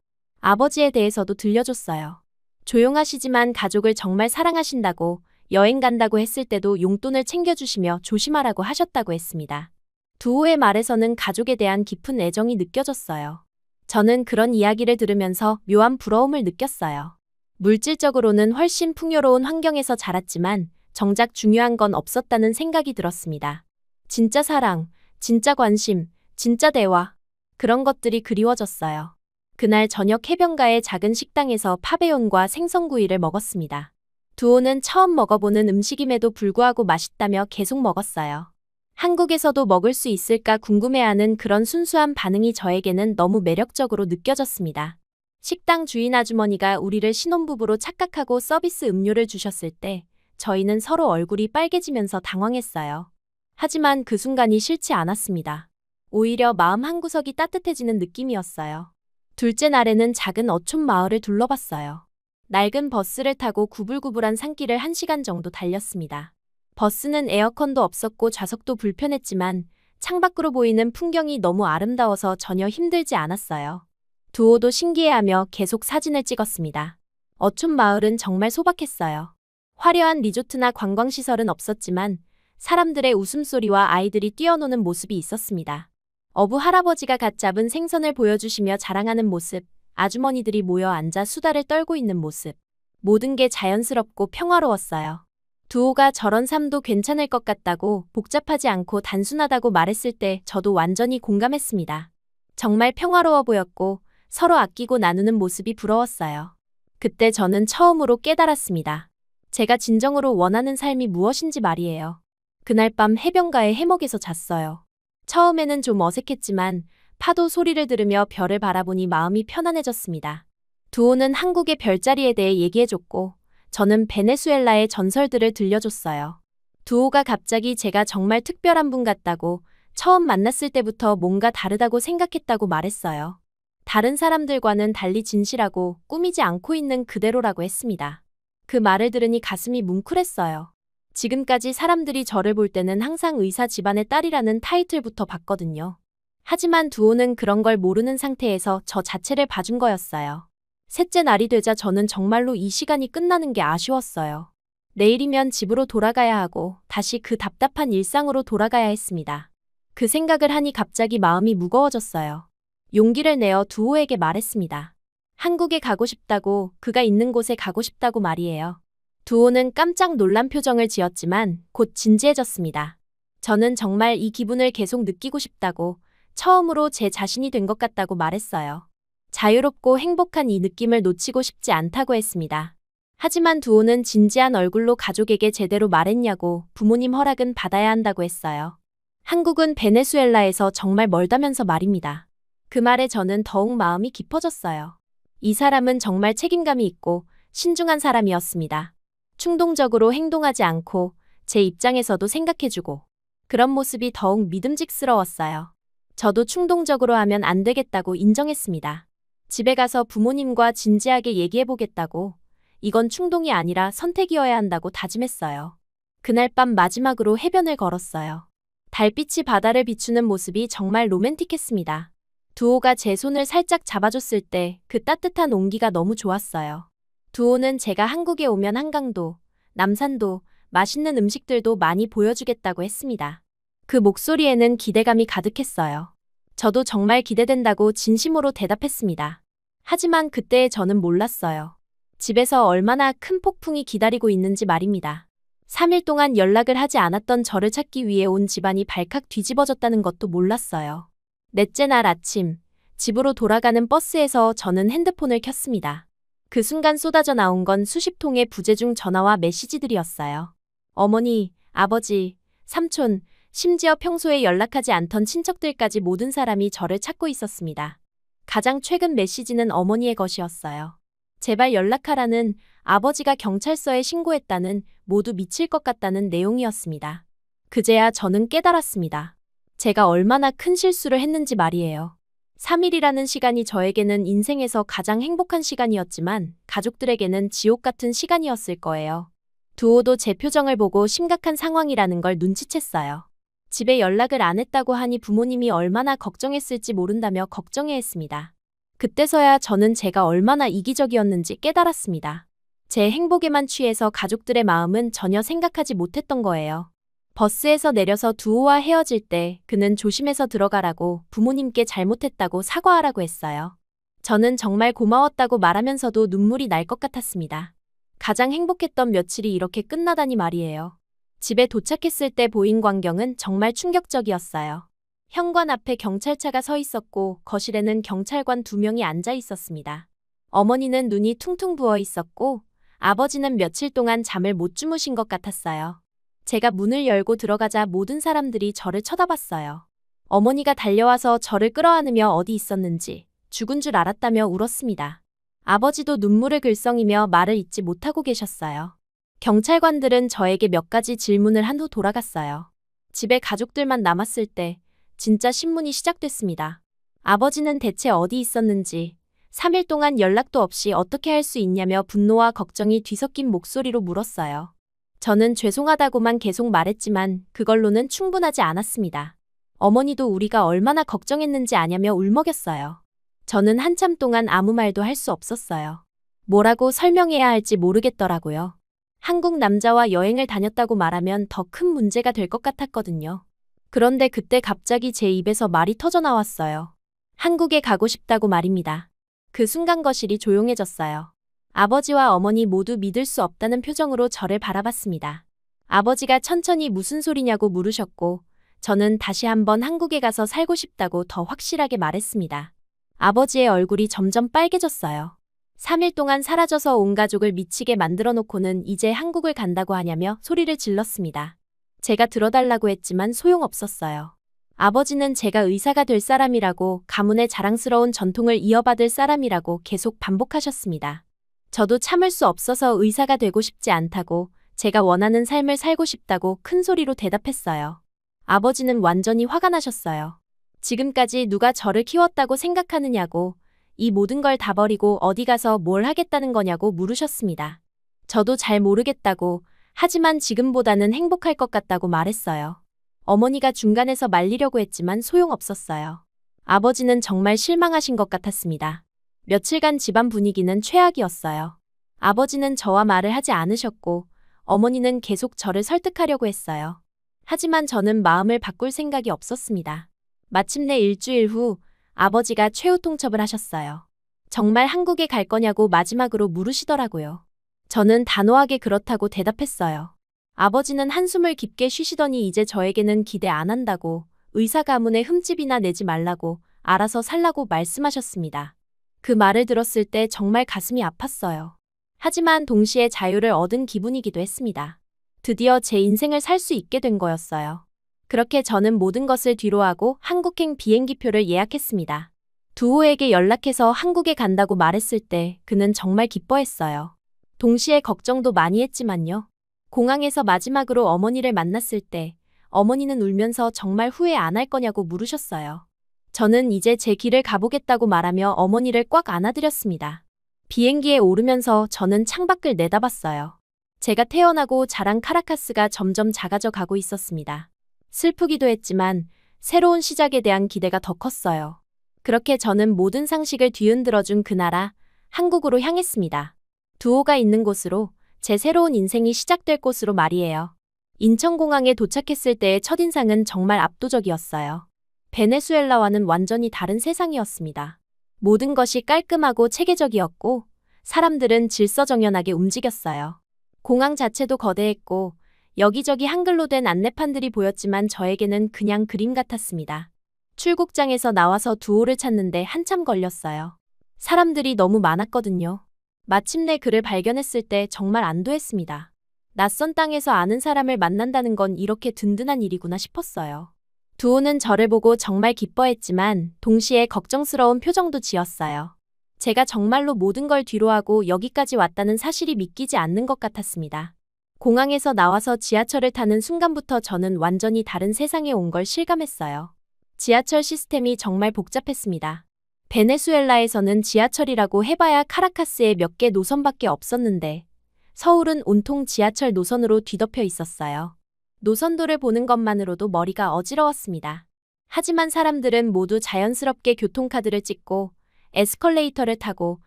Speaker 2: 아버지에 대해서도 들려줬어요. 조용하시지만 가족을 정말 사랑하신다고, 여행 간다고 했을 때도 용돈을 챙겨주시며 조심하라고 하셨다고 했습니다. 두호의 말에서는 가족에 대한 깊은 애정이 느껴졌어요. 저는 그런 이야기를 들으면서 묘한 부러움을 느꼈어요. 물질적으로는 훨씬 풍요로운 환경에서 자랐지만 정작 중요한 건 없었다는 생각이 들었습니다. 진짜 사랑, 진짜 관심, 진짜 대화. 그런 것들이 그리워졌어요. 그날 저녁 해변가의 작은 식당에서 파베온과 생선구이를 먹었습니다. 두호는 처음 먹어보는 음식임에도 불구하고 맛있다며 계속 먹었어요. 한국에서도 먹을 수 있을까 궁금해하는 그런 순수한 반응이 저에게는 너무 매력적으로 느껴졌습니다. 식당 주인 아주머니가 우리를 신혼부부로 착각하고 서비스 음료를 주셨을 때 저희는 서로 얼굴이 빨개지면서 당황했어요. 하지만 그 순간이 싫지 않았습니다. 오히려 마음 한구석이 따뜻해지는 느낌이었어요. 둘째 날에는 작은 어촌 마을을 둘러봤어요. 낡은 버스를 타고 구불구불한 산길을 1시간 정도 달렸습니다. 버스는 에어컨도 없었고 좌석도 불편했지만 창밖으로 보이는 풍경이 너무 아름다워서 전혀 힘들지 않았어요. 두오도 신기해하며 계속 사진을 찍었습니다. 어촌 마을은 정말 소박했어요. 화려한 리조트나 관광시설은 없었지만 사람들의 웃음소리와 아이들이 뛰어노는 모습이 있었습니다. 어부 할아버지가 갓 잡은 생선을 보여주시며 자랑하는 모습, 아주머니들이 모여 앉아 수다를 떨고 있는 모습. 모든 게 자연스럽고 평화로웠어요. 두오가 저런 삶도 괜찮을 것 같다고 복잡하지 않고 단순하다고 말했을 때 저도 완전히 공감했습니다. 정말 평화로워 보였고 서로 아끼고 나누는 모습이 부러웠어요. 그때 저는 처음으로 깨달았습니다. 제가 진정으로 원하는 삶이 무엇인지 말이에요. 그날 밤 해변가의 해먹에서 잤어요. 처음에는 좀 어색했지만 파도 소리를 들으며 별을 바라보니 마음이 편안해졌습니다. 두오는 한국의 별자리에 대해 얘기해줬고 저는 베네수엘라의 전설들을 들려줬어요. 두오가 갑자기 제가 정말 특별한 분 같다고 처음 만났을 때부터 뭔가 다르다고 생각했다고 말했어요. 다른 사람들과는 달리 진실하고 꾸미지 않고 있는 그대로라고 했습니다. 그 말을 들으니 가슴이 뭉클했어요. 지금까지 사람들이 저를 볼 때는 항상 의사 집안의 딸이라는 타이틀부터 봤거든요. 하지만 두오는 그런 걸 모르는 상태에서 저 자체를 봐준 거였어요. 셋째 날이 되자 저는 정말로 이 시간이 끝나는 게 아쉬웠어요. 내일이면 집으로 돌아가야 하고 다시 그 답답한 일상으로 돌아가야 했습니다. 그 생각을 하니 갑자기 마음이 무거워졌어요. 용기를 내어 두오에게 말했습니다. 한국에 가고 싶다고, 그가 있는 곳에 가고 싶다고 말이에요. 두오는 깜짝 놀란 표정을 지었지만 곧 진지해졌습니다. 저는 정말 이 기분을 계속 느끼고 싶다고, 처음으로 제 자신이 된 것 같다고 말했어요. 자유롭고 행복한 이 느낌을 놓치고 싶지 않다고 했습니다. 하지만 두오는 진지한 얼굴로 가족에게 제대로 말했냐고 부모님 허락은 받아야 한다고 했어요. 한국은 베네수엘라에서 정말 멀다면서 말입니다. 그 말에 저는 더욱 마음이 깊어졌어요. 이 사람은 정말 책임감이 있고 신중한 사람이었습니다. 충동적으로 행동하지 않고 제 입장에서도 생각해주고 그런 모습이 더욱 믿음직스러웠어요. 저도 충동적으로 하면 안 되겠다고 인정했습니다. 집에 가서 부모님과 진지하게 얘기해보겠다고, 이건 충동이 아니라 선택이어야 한다고 다짐했어요. 그날 밤 마지막으로 해변을 걸었어요. 달빛이 바다를 비추는 모습이 정말 로맨틱했습니다. 두오가 제 손을 살짝 잡아줬을 때 그 따뜻한 온기가 너무 좋았어요. 두오는 제가 한국에 오면 한강도, 남산도, 맛있는 음식들도 많이 보여주겠다고 했습니다. 그 목소리에는 기대감이 가득했어요. 저도 정말 기대된다고 진심으로 대답했습니다. 하지만 그때의 저는 몰랐어요. 집에서 얼마나 큰 폭풍이 기다리고 있는지 말입니다. 3일 동안 연락을 하지 않았던 저를 찾기 위해 온 집안이 발칵 뒤집어졌다는 것도 몰랐어요. 넷째 날 아침, 집으로 돌아가는 버스에서 저는 핸드폰을 켰습니다. 그 순간 쏟아져 나온 건 수십 통의 부재중 전화와 메시지들이었어요. 어머니, 아버지, 삼촌, 심지어 평소에 연락하지 않던 친척들까지 모든 사람이 저를 찾고 있었습니다. 가장 최근 메시지는 어머니의 것이었어요. 제발 연락하라는, 아버지가 경찰서에 신고했다는, 모두 미칠 것 같다는 내용이었습니다. 그제야 저는 깨달았습니다. 제가 얼마나 큰 실수를 했는지 말이에요. 3일이라는 시간이 저에게는 인생에서 가장 행복한 시간이었지만 가족들에게는 지옥 같은 시간이었을 거예요. 두오도 제 표정을 보고 심각한 상황이라는 걸 눈치챘어요. 집에 연락을 안 했다고 하니 부모님이 얼마나 걱정했을지 모른다며 걱정해했습니다. 그때서야 저는 제가 얼마나 이기적이었는지 깨달았습니다. 제 행복에만 취해서 가족들의 마음은 전혀 생각하지 못했던 거예요. 버스에서 내려서 두오와 헤어질 때 그는 조심해서 들어가라고, 부모님께 잘못했다고 사과하라고 했어요. 저는 정말 고마웠다고 말하면서도 눈물이 날 것 같았습니다. 가장 행복했던 며칠이 이렇게 끝나다니 말이에요. 집에 도착했을 때 보인 광경은 정말 충격적이었어요. 현관 앞에 경찰차가 서 있었고 거실에는 경찰관 2명이 앉아 있었습니다. 어머니는 눈이 퉁퉁 부어 있었고 아버지는 며칠 동안 잠을 못 주무신 것 같았어요. 제가 문을 열고 들어가자 모든 사람들이 저를 쳐다봤어요. 어머니가 달려와서 저를 끌어안으며 어디 있었는지 죽은 줄 알았다며 울었습니다. 아버지도 눈물을 글썽이며 말을 잇지 못하고 계셨어요. 경찰관들은 저에게 몇 가지 질문을 한 후 돌아갔어요. 집에 가족들만 남았을 때 진짜 신문이 시작됐습니다. 아버지는 대체 어디 있었는지, 3일 동안 연락도 없이 어떻게 할 수 있냐며 분노와 걱정이 뒤섞인 목소리로 물었어요. 저는 죄송하다고만 계속 말했지만 그걸로는 충분하지 않았습니다. 어머니도 우리가 얼마나 걱정했는지 아냐며 울먹였어요. 저는 한참 동안 아무 말도 할 수 없었어요. 뭐라고 설명해야 할지 모르겠더라고요. 한국 남자와 여행을 다녔다고 말하면 더 큰 문제가 될 것 같았거든요. 그런데 그때 갑자기 제 입에서 말이 터져 나왔어요. 한국에 가고 싶다고 말입니다. 그 순간 거실이 조용해졌어요. 아버지와 어머니 모두 믿을 수 없다는 표정으로 저를 바라봤습니다. 아버지가 천천히 무슨 소리냐고 물으셨고, 저는 다시 한번 한국에 가서 살고 싶다고 더 확실하게 말했습니다. 아버지의 얼굴이 점점 빨개졌어요. 3일 동안 사라져서 온 가족을 미치게 만들어 놓고는 이제 한국을 간다고 하냐며 소리를 질렀습니다. 제가 들어달라고 했지만 소용없었어요. 아버지는 제가 의사가 될 사람이라고, 가문의 자랑스러운 전통을 이어받을 사람이라고 계속 반복하셨습니다. 저도 참을 수 없어서 의사가 되고 싶지 않다고, 제가 원하는 삶을 살고 싶다고 큰 소리로 대답했어요. 아버지는 완전히 화가 나셨어요. 지금까지 누가 저를 키웠다고 생각하느냐고, 이 모든 걸 다 버리고 어디 가서 뭘 하겠다는 거냐고 물으셨습니다. 저도 잘 모르겠다고, 하지만 지금보다는 행복할 것 같다고 말했어요. 어머니가 중간에서 말리려고 했지만 소용없었어요. 아버지는 정말 실망하신 것 같았습니다. 며칠간 집안 분위기는 최악이었어요. 아버지는 저와 말을 하지 않으셨고, 어머니는 계속 저를 설득하려고 했어요. 하지만 저는 마음을 바꿀 생각이 없었습니다. 마침내 일주일 후 아버지가 최후 통첩을 하셨어요. 정말 한국에 갈 거냐고 마지막으로 물으시더라고요. 저는 단호하게 그렇다고 대답했어요. 아버지는 한숨을 깊게 쉬시더니 이제 저에게는 기대 안 한다고, 의사 가문에 흠집이나 내지 말라고, 알아서 살라고 말씀하셨습니다. 그 말을 들었을 때 정말 가슴이 아팠어요. 하지만 동시에 자유를 얻은 기분이기도 했습니다. 드디어 제 인생을 살 수 있게 된 거였어요. 그렇게 저는 모든 것을 뒤로하고 한국행 비행기표를 예약했습니다. 두호에게 연락해서 한국에 간다고 말했을 때 그는 정말 기뻐했어요. 동시에 걱정도 많이 했지만요. 공항에서 마지막으로 어머니를 만났을 때 어머니는 울면서 정말 후회 안 할 거냐고 물으셨어요. 저는 이제 제 길을 가보겠다고 말하며 어머니를 꽉 안아드렸습니다. 비행기에 오르면서 저는 창밖을 내다봤어요. 제가 태어나고 자란 카라카스가 점점 작아져 가고 있었습니다. 슬프기도 했지만 새로운 시작에 대한 기대가 더 컸어요. 그렇게 저는 모든 상식을 뒤흔들어준 그 나라, 한국으로 향했습니다. 두호가 있는 곳으로, 제 새로운 인생이 시작될 곳으로 말이에요. 인천공항에 도착했을 때의 첫인상은 정말 압도적이었어요. 베네수엘라와는 완전히 다른 세상이었습니다. 모든 것이 깔끔하고 체계적이었고, 사람들은 질서정연하게 움직였어요. 공항 자체도 거대했고, 여기저기 한글로 된 안내판들이 보였지만 저에게는 그냥 그림 같았습니다. 출국장에서 나와서 두호를 찾는데 한참 걸렸어요. 사람들이 너무 많았거든요. 마침내 그를 발견했을 때 정말 안도했습니다. 낯선 땅에서 아는 사람을 만난다는 건 이렇게 든든한 일이구나 싶었어요. 두호는 저를 보고 정말 기뻐했지만 동시에 걱정스러운 표정도 지었어요. 제가 정말로 모든 걸 뒤로하고 여기까지 왔다는 사실이 믿기지 않는 것 같았습니다. 공항에서 나와서 지하철을 타는 순간부터 저는 완전히 다른 세상에 온 걸 실감했어요. 지하철 시스템이 정말 복잡했습니다. 베네수엘라에서는 지하철이라고 해봐야 카라카스에 몇 개 노선밖에 없었는데 서울은 온통 지하철 노선으로 뒤덮여 있었어요. 노선도를 보는 것만으로도 머리가 어지러웠습니다. 하지만 사람들은 모두 자연스럽게 교통카드를 찍고 에스컬레이터를 타고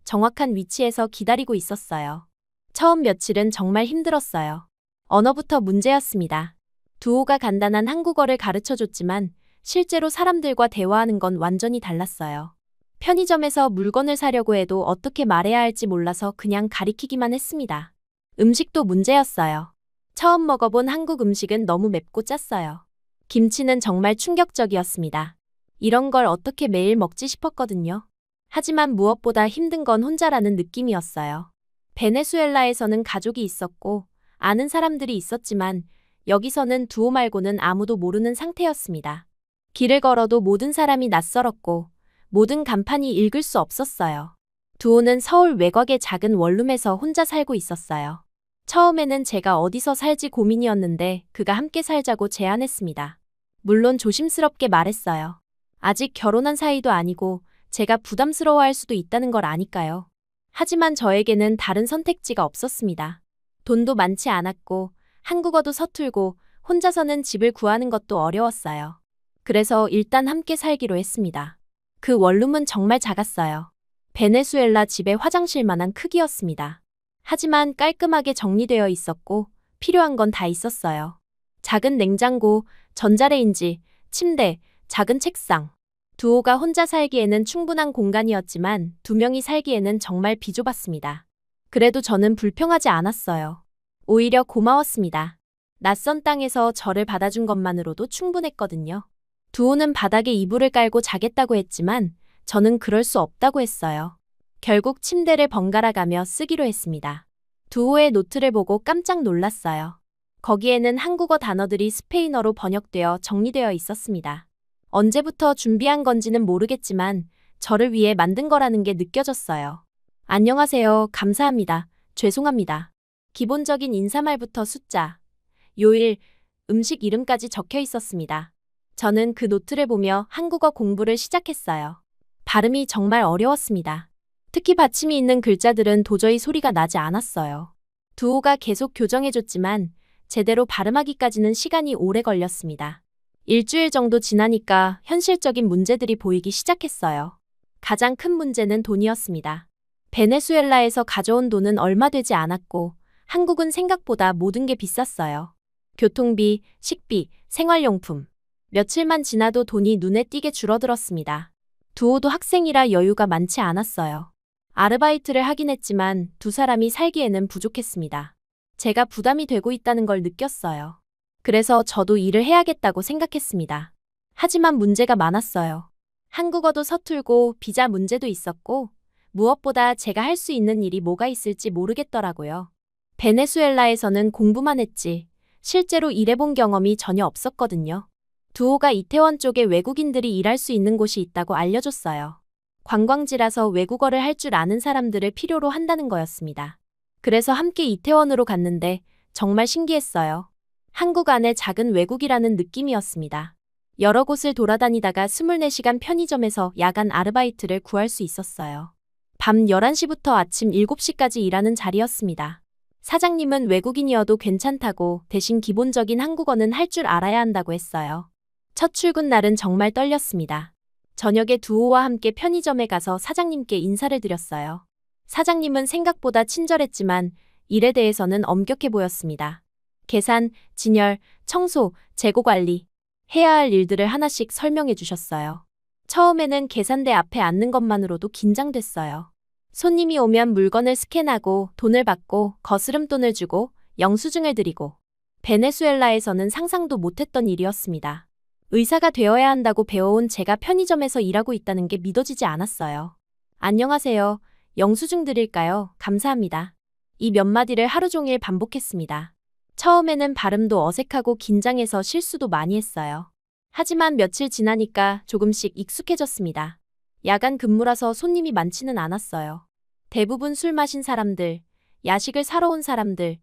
Speaker 2: 정확한 위치에서 기다리고 있었어요. 처음 며칠은 정말 힘들었어요. 언어부터 문제였습니다. 두호가 간단한 한국어를 가르쳐줬지만 실제로 사람들과 대화하는 건 완전히 달랐어요. 편의점에서 물건을 사려고 해도 어떻게 말해야 할지 몰라서 그냥 가리키기만 했습니다. 음식도 문제였어요. 처음 먹어본 한국 음식은 너무 맵고 짰어요. 김치는 정말 충격적이었습니다. 이런 걸 어떻게 매일 먹지 싶었거든요. 하지만 무엇보다 힘든 건 혼자라는 느낌이었어요. 베네수엘라에서는 가족이 있었고 아는 사람들이 있었지만 여기서는 두호 말고는 아무도 모르는 상태였습니다. 길을 걸어도 모든 사람이 낯설었고 모든 간판이 읽을 수 없었어요. 두호는 서울 외곽의 작은 원룸에서 혼자 살고 있었어요. 처음에는 제가 어디서 살지 고민이었는데 그가 함께 살자고 제안했습니다. 물론 조심스럽게 말했어요. 아직 결혼한 사이도 아니고 제가 부담스러워할 수도 있다는 걸 아니까요. 하지만 저에게는 다른 선택지가 없었습니다. 돈도 많지 않았고 한국어도 서툴고 혼자서는 집을 구하는 것도 어려웠어요. 그래서 일단 함께 살기로 했습니다. 그 원룸은 정말 작았어요. 베네수엘라 집의 화장실만한 크기였습니다. 하지만 깔끔하게 정리되어 있었고 필요한 건 다 있었어요. 작은 냉장고, 전자레인지, 침대, 작은 책상. 두오가 혼자 살기에는 충분한 공간이었지만 2명이 살기에는 정말 비좁았습니다. 그래도 저는 불평하지 않았어요. 오히려 고마웠습니다. 낯선 땅에서 저를 받아준 것만으로도 충분했거든요. 두오는 바닥에 이불을 깔고 자겠다고 했지만 저는 그럴 수 없다고 했어요. 결국 침대를 번갈아 가며 쓰기로 했습니다. 두오의 노트를 보고 깜짝 놀랐어요. 거기에는 한국어 단어들이 스페인어로 번역되어 정리되어 있었습니다. 언제부터 준비한 건지는 모르겠지만 저를 위해 만든 거라는 게 느껴졌어요. 안녕하세요. 감사합니다. 죄송합니다. 기본적인 인사말부터 숫자, 요일, 음식 이름까지 적혀 있었습니다. 저는 그 노트를 보며 한국어 공부를 시작했어요. 발음이 정말 어려웠습니다. 특히 받침이 있는 글자들은 도저히 소리가 나지 않았어요. 두오가 계속 교정해줬지만 제대로 발음하기까지는 시간이 오래 걸렸습니다. 일주일 정도 지나니까 현실적인 문제들이 보이기 시작했어요. 가장 큰 문제는 돈이었습니다. 베네수엘라에서 가져온 돈은 얼마 되지 않았고 한국은 생각보다 모든 게 비쌌어요. 교통비, 식비, 생활용품. 며칠만 지나도 돈이 눈에 띄게 줄어들었습니다. 두오도 학생이라 여유가 많지 않았어요. 아르바이트를 하긴 했지만 두 사람이 살기에는 부족했습니다. 제가 부담이 되고 있다는 걸 느꼈어요. 그래서 저도 일을 해야겠다고 생각했습니다. 하지만 문제가 많았어요. 한국어도 서툴고 비자 문제도 있었고 무엇보다 제가 할 수 있는 일이 뭐가 있을지 모르겠더라고요. 베네수엘라에서는 공부만 했지 실제로 일해본 경험이 전혀 없었거든요. 두오가 이태원 쪽에 외국인들이 일할 수 있는 곳이 있다고 알려줬어요. 관광지라서 외국어를 할 줄 아는 사람들을 필요로 한다는 거였습니다. 그래서 함께 이태원으로 갔는데 정말 신기했어요. 한국 안에 작은 외국이라는 느낌이었습니다. 여러 곳을 돌아다니다가 24시간 편의점에서 야간 아르바이트를 구할 수 있었어요. 밤 11시부터 아침 7시까지 일하는 자리였습니다. 사장님은 외국인이어도 괜찮다고 대신 기본적인 한국어는 할 줄 알아야 한다고 했어요. 첫 출근 날은 정말 떨렸습니다. 저녁에 두오와 함께 편의점에 가서 사장님께 인사를 드렸어요. 사장님은 생각보다 친절했지만 일에 대해서는 엄격해 보였습니다. 계산, 진열, 청소, 재고 관리, 해야 할 일들을 하나씩 설명해 주셨어요. 처음에는 계산대 앞에 앉는 것만으로도 긴장됐어요. 손님이 오면 물건을 스캔하고 돈을 받고 거스름돈을 주고 영수증을 드리고 베네수엘라에서는 상상도 못했던 일이었습니다. 의사가 되어야 한다고 배워온 제가 편의점에서 일하고 있다는 게 믿어지지 않았어요. 안녕하세요. 영수증 드릴까요? 감사합니다. 이 몇 마디를 하루 종일 반복했습니다. 처음에는 발음도 어색하고 긴장해서 실수도 많이 했어요. 하지만 며칠 지나니까 조금씩 익숙해졌습니다. 야간 근무라서 손님이 많지는 않았어요. 대부분 술 마신 사람들, 야식을 사러 온 사람들,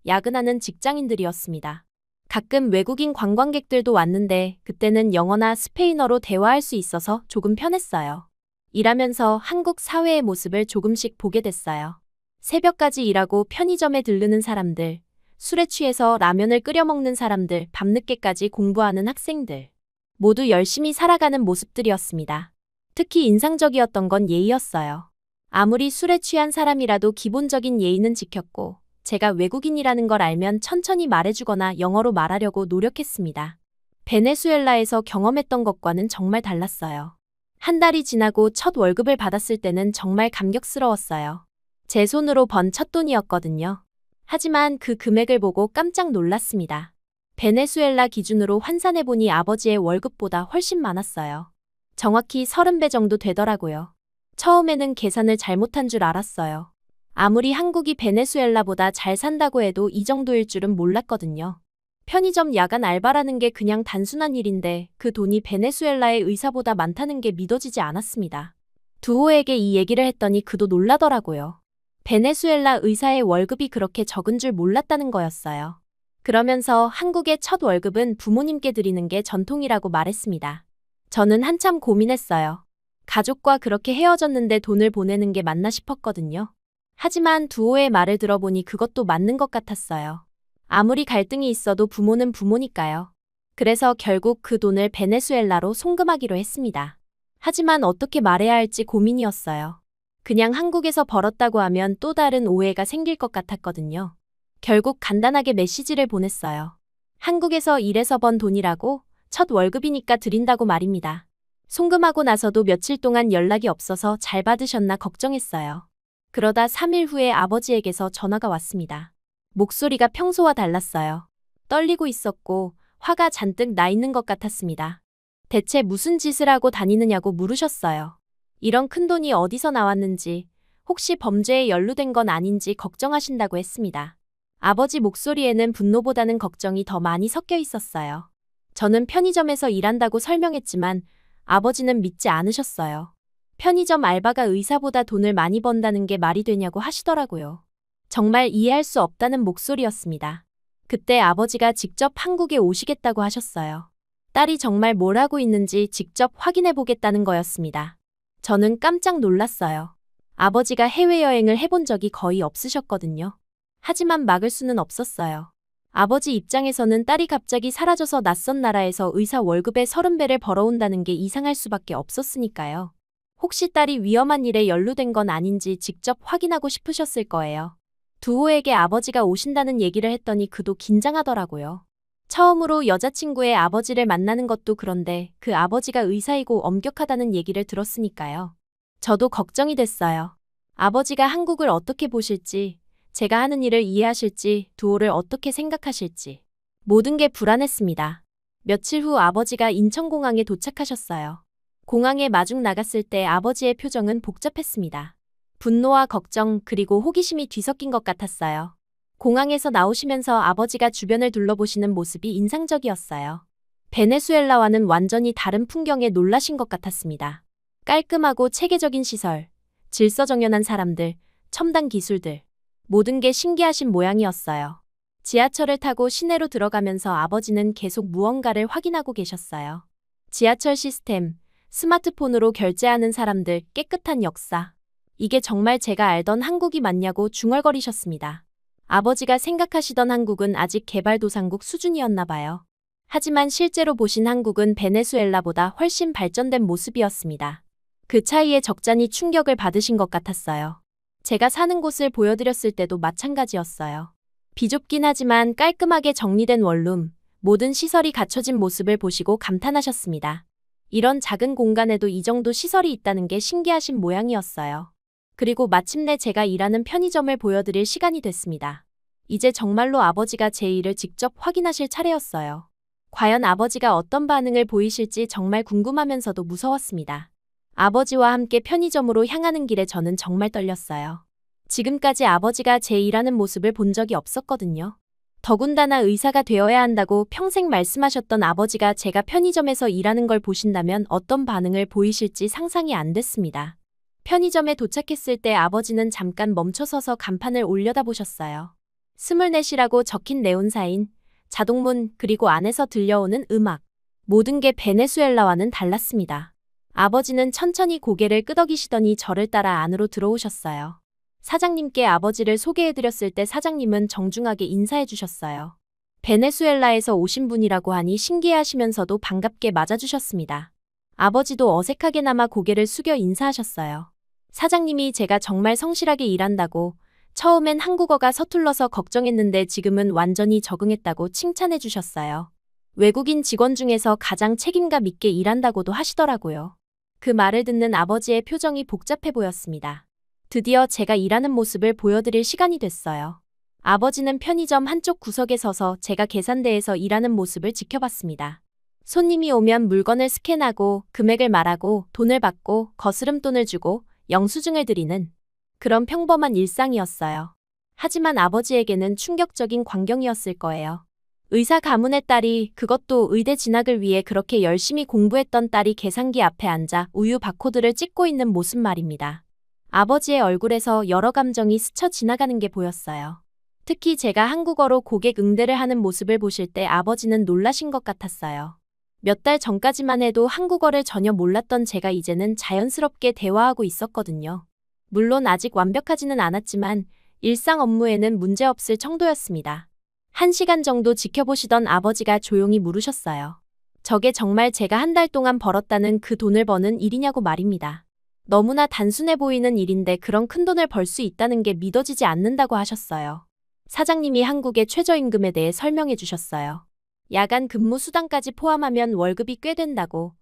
Speaker 2: 야근하는 직장인들이었습니다. 가끔 외국인 관광객들도 왔는데 그때는 영어나 스페인어로 대화할 수 있어서 조금 편했어요. 일하면서 한국 사회의 모습을 조금씩 보게 됐어요. 새벽까지 일하고 편의점에 들르는 사람들, 술에 취해서 라면을 끓여 먹는 사람들, 밤늦게까지 공부하는 학생들. 모두 열심히 살아가는 모습들이었습니다. 특히 인상적이었던 건 예의였어요. 아무리 술에 취한 사람이라도 기본적인 예의는 지켰고 제가 외국인이라는 걸 알면 천천히 말해주거나 영어로 말하려고 노력했습니다. 베네수엘라에서 경험했던 것과는 정말 달랐어요. 한 달이 지나고 첫 월급을 받았을 때는 정말 감격스러웠어요. 제 손으로 번 첫 돈이었거든요. 하지만 그 금액을 보고 깜짝 놀랐습니다. 베네수엘라 기준으로 환산해보니 아버지의 월급보다 훨씬 많았어요. 정확히 30배 정도 되더라고요. 처음에는 계산을 잘못한 줄 알았어요. 아무리 한국이 베네수엘라보다 잘 산다고 해도 이 정도일 줄은 몰랐거든요. 편의점 야간 알바라는 게 그냥 단순한 일인데 그 돈이 베네수엘라의 의사보다 많다는 게 믿어지지 않았습니다. 두오에게 이 얘기를 했더니 그도 놀라더라고요. 베네수엘라 의사의 월급이 그렇게 적은 줄 몰랐다는 거였어요. 그러면서 한국의 첫 월급은 부모님께 드리는 게 전통이라고 말했습니다. 저는 한참 고민했어요. 가족과 그렇게 헤어졌는데 돈을 보내는 게 맞나 싶었거든요. 하지만 두호의 말을 들어보니 그것도 맞는 것 같았어요. 아무리 갈등이 있어도 부모는 부모니까요. 그래서 결국 그 돈을 베네수엘라로 송금하기로 했습니다. 하지만 어떻게 말해야 할지 고민이었어요. 그냥 한국에서 벌었다고 하면 또 다른 오해가 생길 것 같았거든요. 결국 간단하게 메시지를 보냈어요. 한국에서 일해서 번 돈이라고, 첫 월급이니까 드린다고 말입니다. 송금하고 나서도 며칠 동안 연락이 없어서 잘 받으셨나 걱정했어요. 그러다 3일 후에 아버지에게서 전화가 왔습니다. 목소리가 평소와 달랐어요. 떨리고 있었고 화가 잔뜩 나 있는 것 같았습니다. 대체 무슨 짓을 하고 다니느냐고 물으셨어요. 이런 큰돈이 어디서 나왔는지, 혹시 범죄에 연루된 건 아닌지 걱정하신다고 했습니다. 아버지 목소리에는 분노보다는 걱정이 더 많이 섞여 있었어요. 저는 편의점에서 일한다고 설명했지만 아버지는 믿지 않으셨어요. 편의점 알바가 의사보다 돈을 많이 번다는 게 말이 되냐고 하시더라고요. 정말 이해할 수 없다는 목소리였습니다. 그때 아버지가 직접 한국에 오시겠다고 하셨어요. 딸이 정말 뭘 하고 있는지 직접 확인해 보겠다는 거였습니다. 저는 깜짝 놀랐어요. 아버지가 해외여행을 해본 적이 거의 없으셨거든요. 하지만 막을 수는 없었어요. 아버지 입장에서는 딸이 갑자기 사라져서 낯선 나라에서 의사 월급의 30배를 벌어온다는 게 이상할 수밖에 없었으니까요. 혹시 딸이 위험한 일에 연루된 건 아닌지 직접 확인하고 싶으셨을 거예요. 두호에게 아버지가 오신다는 얘기를 했더니 그도 긴장하더라고요. 처음으로 여자친구의 아버지를 만나는 것도 그런데 그 아버지가 의사이고 엄격하다는 얘기를 들었으니까요. 저도 걱정이 됐어요. 아버지가 한국을 어떻게 보실지, 제가 하는 일을 이해하실지, 두호를 어떻게 생각하실지. 모든 게 불안했습니다. 며칠 후 아버지가 인천공항에 도착하셨어요. 공항에 마중 나갔을 때 아버지의 표정은 복잡했습니다. 분노와 걱정 그리고 호기심이 뒤섞인 것 같았어요. 공항에서 나오시면서 아버지가 주변을 둘러보시는 모습이 인상적이었어요. 베네수엘라와는 완전히 다른 풍경에 놀라신 것 같았습니다. 깔끔하고 체계적인 시설, 질서정연한 사람들, 첨단 기술들, 모든 게 신기하신 모양이었어요. 지하철을 타고 시내로 들어가면서 아버지는 계속 무언가를 확인하고 계셨어요. 지하철 시스템, 스마트폰으로 결제하는 사람들, 깨끗한 역사. 이게 정말 제가 알던 한국이 맞냐고 중얼거리셨습니다. 아버지가 생각하시던 한국은 아직 개발도상국 수준이었나 봐요. 하지만 실제로 보신 한국은 베네수엘라보다 훨씬 발전된 모습이었습니다. 그 차이에 적잖이 충격을 받으신 것 같았어요. 제가 사는 곳을 보여드렸을 때도 마찬가지였어요. 비좁긴 하지만 깔끔하게 정리된 원룸, 모든 시설이 갖춰진 모습을 보시고 감탄하셨습니다. 이런 작은 공간에도 이 정도 시설이 있다는 게 신기하신 모양이었어요. 그리고 마침내 제가 일하는 편의점을 보여드릴 시간이 됐습니다. 이제 정말로 아버지가 제 일을 직접 확인하실 차례였어요. 과연 아버지가 어떤 반응을 보이실지 정말 궁금하면서도 무서웠습니다. 아버지와 함께 편의점으로 향하는 길에 저는 정말 떨렸어요. 지금까지 아버지가 제 일하는 모습을 본 적이 없었거든요. 더군다나 의사가 되어야 한다고 평생 말씀하셨던 아버지가 제가 편의점에서 일하는 걸 보신다면 어떤 반응을 보이실지 상상이 안 됐습니다. 편의점에 도착했을 때 아버지는 잠깐 멈춰서서 간판을 올려다보셨어요. 24시라고 적힌 네온사인, 자동문 그리고 안에서 들려오는 음악. 모든 게 베네수엘라와는 달랐습니다. 아버지는 천천히 고개를 끄덕이시더니 저를 따라 안으로 들어오셨어요. 사장님께 아버지를 소개해드렸을 때 사장님은 정중하게 인사해주셨어요. 베네수엘라에서 오신 분이라고 하니 신기해하시면서도 반갑게 맞아주셨습니다. 아버지도 어색하게나마 고개를 숙여 인사하셨어요. 사장님이 제가 정말 성실하게 일한다고, 처음엔 한국어가 서툴러서 걱정했는데 지금은 완전히 적응했다고 칭찬해 주셨어요. 외국인 직원 중에서 가장 책임감 있게 일한다고도 하시더라고요. 그 말을 듣는 아버지의 표정이 복잡해 보였습니다. 드디어 제가 일하는 모습을 보여드릴 시간이 됐어요. 아버지는 편의점 한쪽 구석에 서서 제가 계산대에서 일하는 모습을 지켜봤습니다. 손님이 오면 물건을 스캔하고 금액을 말하고 돈을 받고 거스름돈을 주고 영수증을 드리는 그런 평범한 일상이었어요. 하지만 아버지에게는 충격적인 광경이었을 거예요. 의사 가문의 딸이, 그것도 의대 진학을 위해 그렇게 열심히 공부했던 딸이 계산기 앞에 앉아 우유 바코드를 찍고 있는 모습 말입니다. 아버지의 얼굴에서 여러 감정이 스쳐 지나가는 게 보였어요. 특히 제가 한국어로 고객 응대를 하는 모습을 보실 때 아버지는 놀라신 것 같았어요. 몇 달 전까지만 해도 한국어를 전혀 몰랐던 제가 이제는 자연스럽게 대화하고 있었거든요. 물론 아직 완벽하지는 않았지만 일상 업무에는 문제없을 정도였습니다. 1시간 정도 지켜보시던 아버지가 조용히 물으셨어요. 저게 정말 제가 한 달 동안 벌었다는 그 돈을 버는 일이냐고 말입니다. 너무나 단순해 보이는 일인데 그런 큰 돈을 벌 수 있다는 게 믿어지지 않는다고 하셨어요. 사장님이 한국의 최저임금에 대해 설명해 주셨어요. 야간 근무 수당까지 포함하면 월급이 꽤 된다고,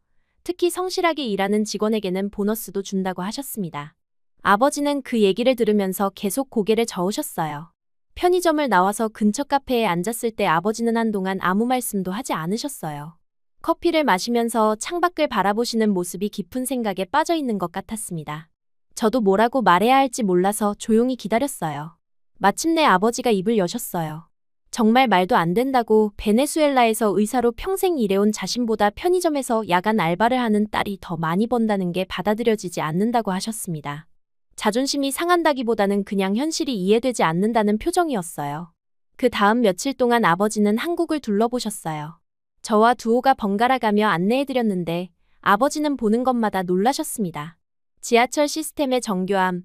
Speaker 2: 특히 성실하게 일하는 직원에게는 보너스도 준다고 하셨습니다. 아버지는 그 얘기를 들으면서 계속 고개를 저으셨어요. 편의점을 나와서 근처 카페에 앉았을 때 아버지는 한동안 아무 말씀도 하지 않으셨어요. 커피를 마시면서 창밖을 바라보시는 모습이 깊은 생각에 빠져 있는 것 같았습니다. 저도 뭐라고 말해야 할지 몰라서 조용히 기다렸어요. 마침내 아버지가 입을 여셨어요. 정말 말도 안 된다고 베네수엘라에서 의사로 평생 일해온 자신보다 편의점에서 야간 알바를 하는 딸이 더 많이 번다는 게 받아들여지지 않는다고 하셨습니다. 자존심이 상한다기보다는 그냥 현실이 이해되지 않는다는 표정이었어요. 그 다음 며칠 동안 아버지는 한국을 둘러보셨어요. 저와 두오가 번갈아 가며 안내해드렸는데 아버지는 보는 것마다 놀라셨습니다. 지하철 시스템의 정교함,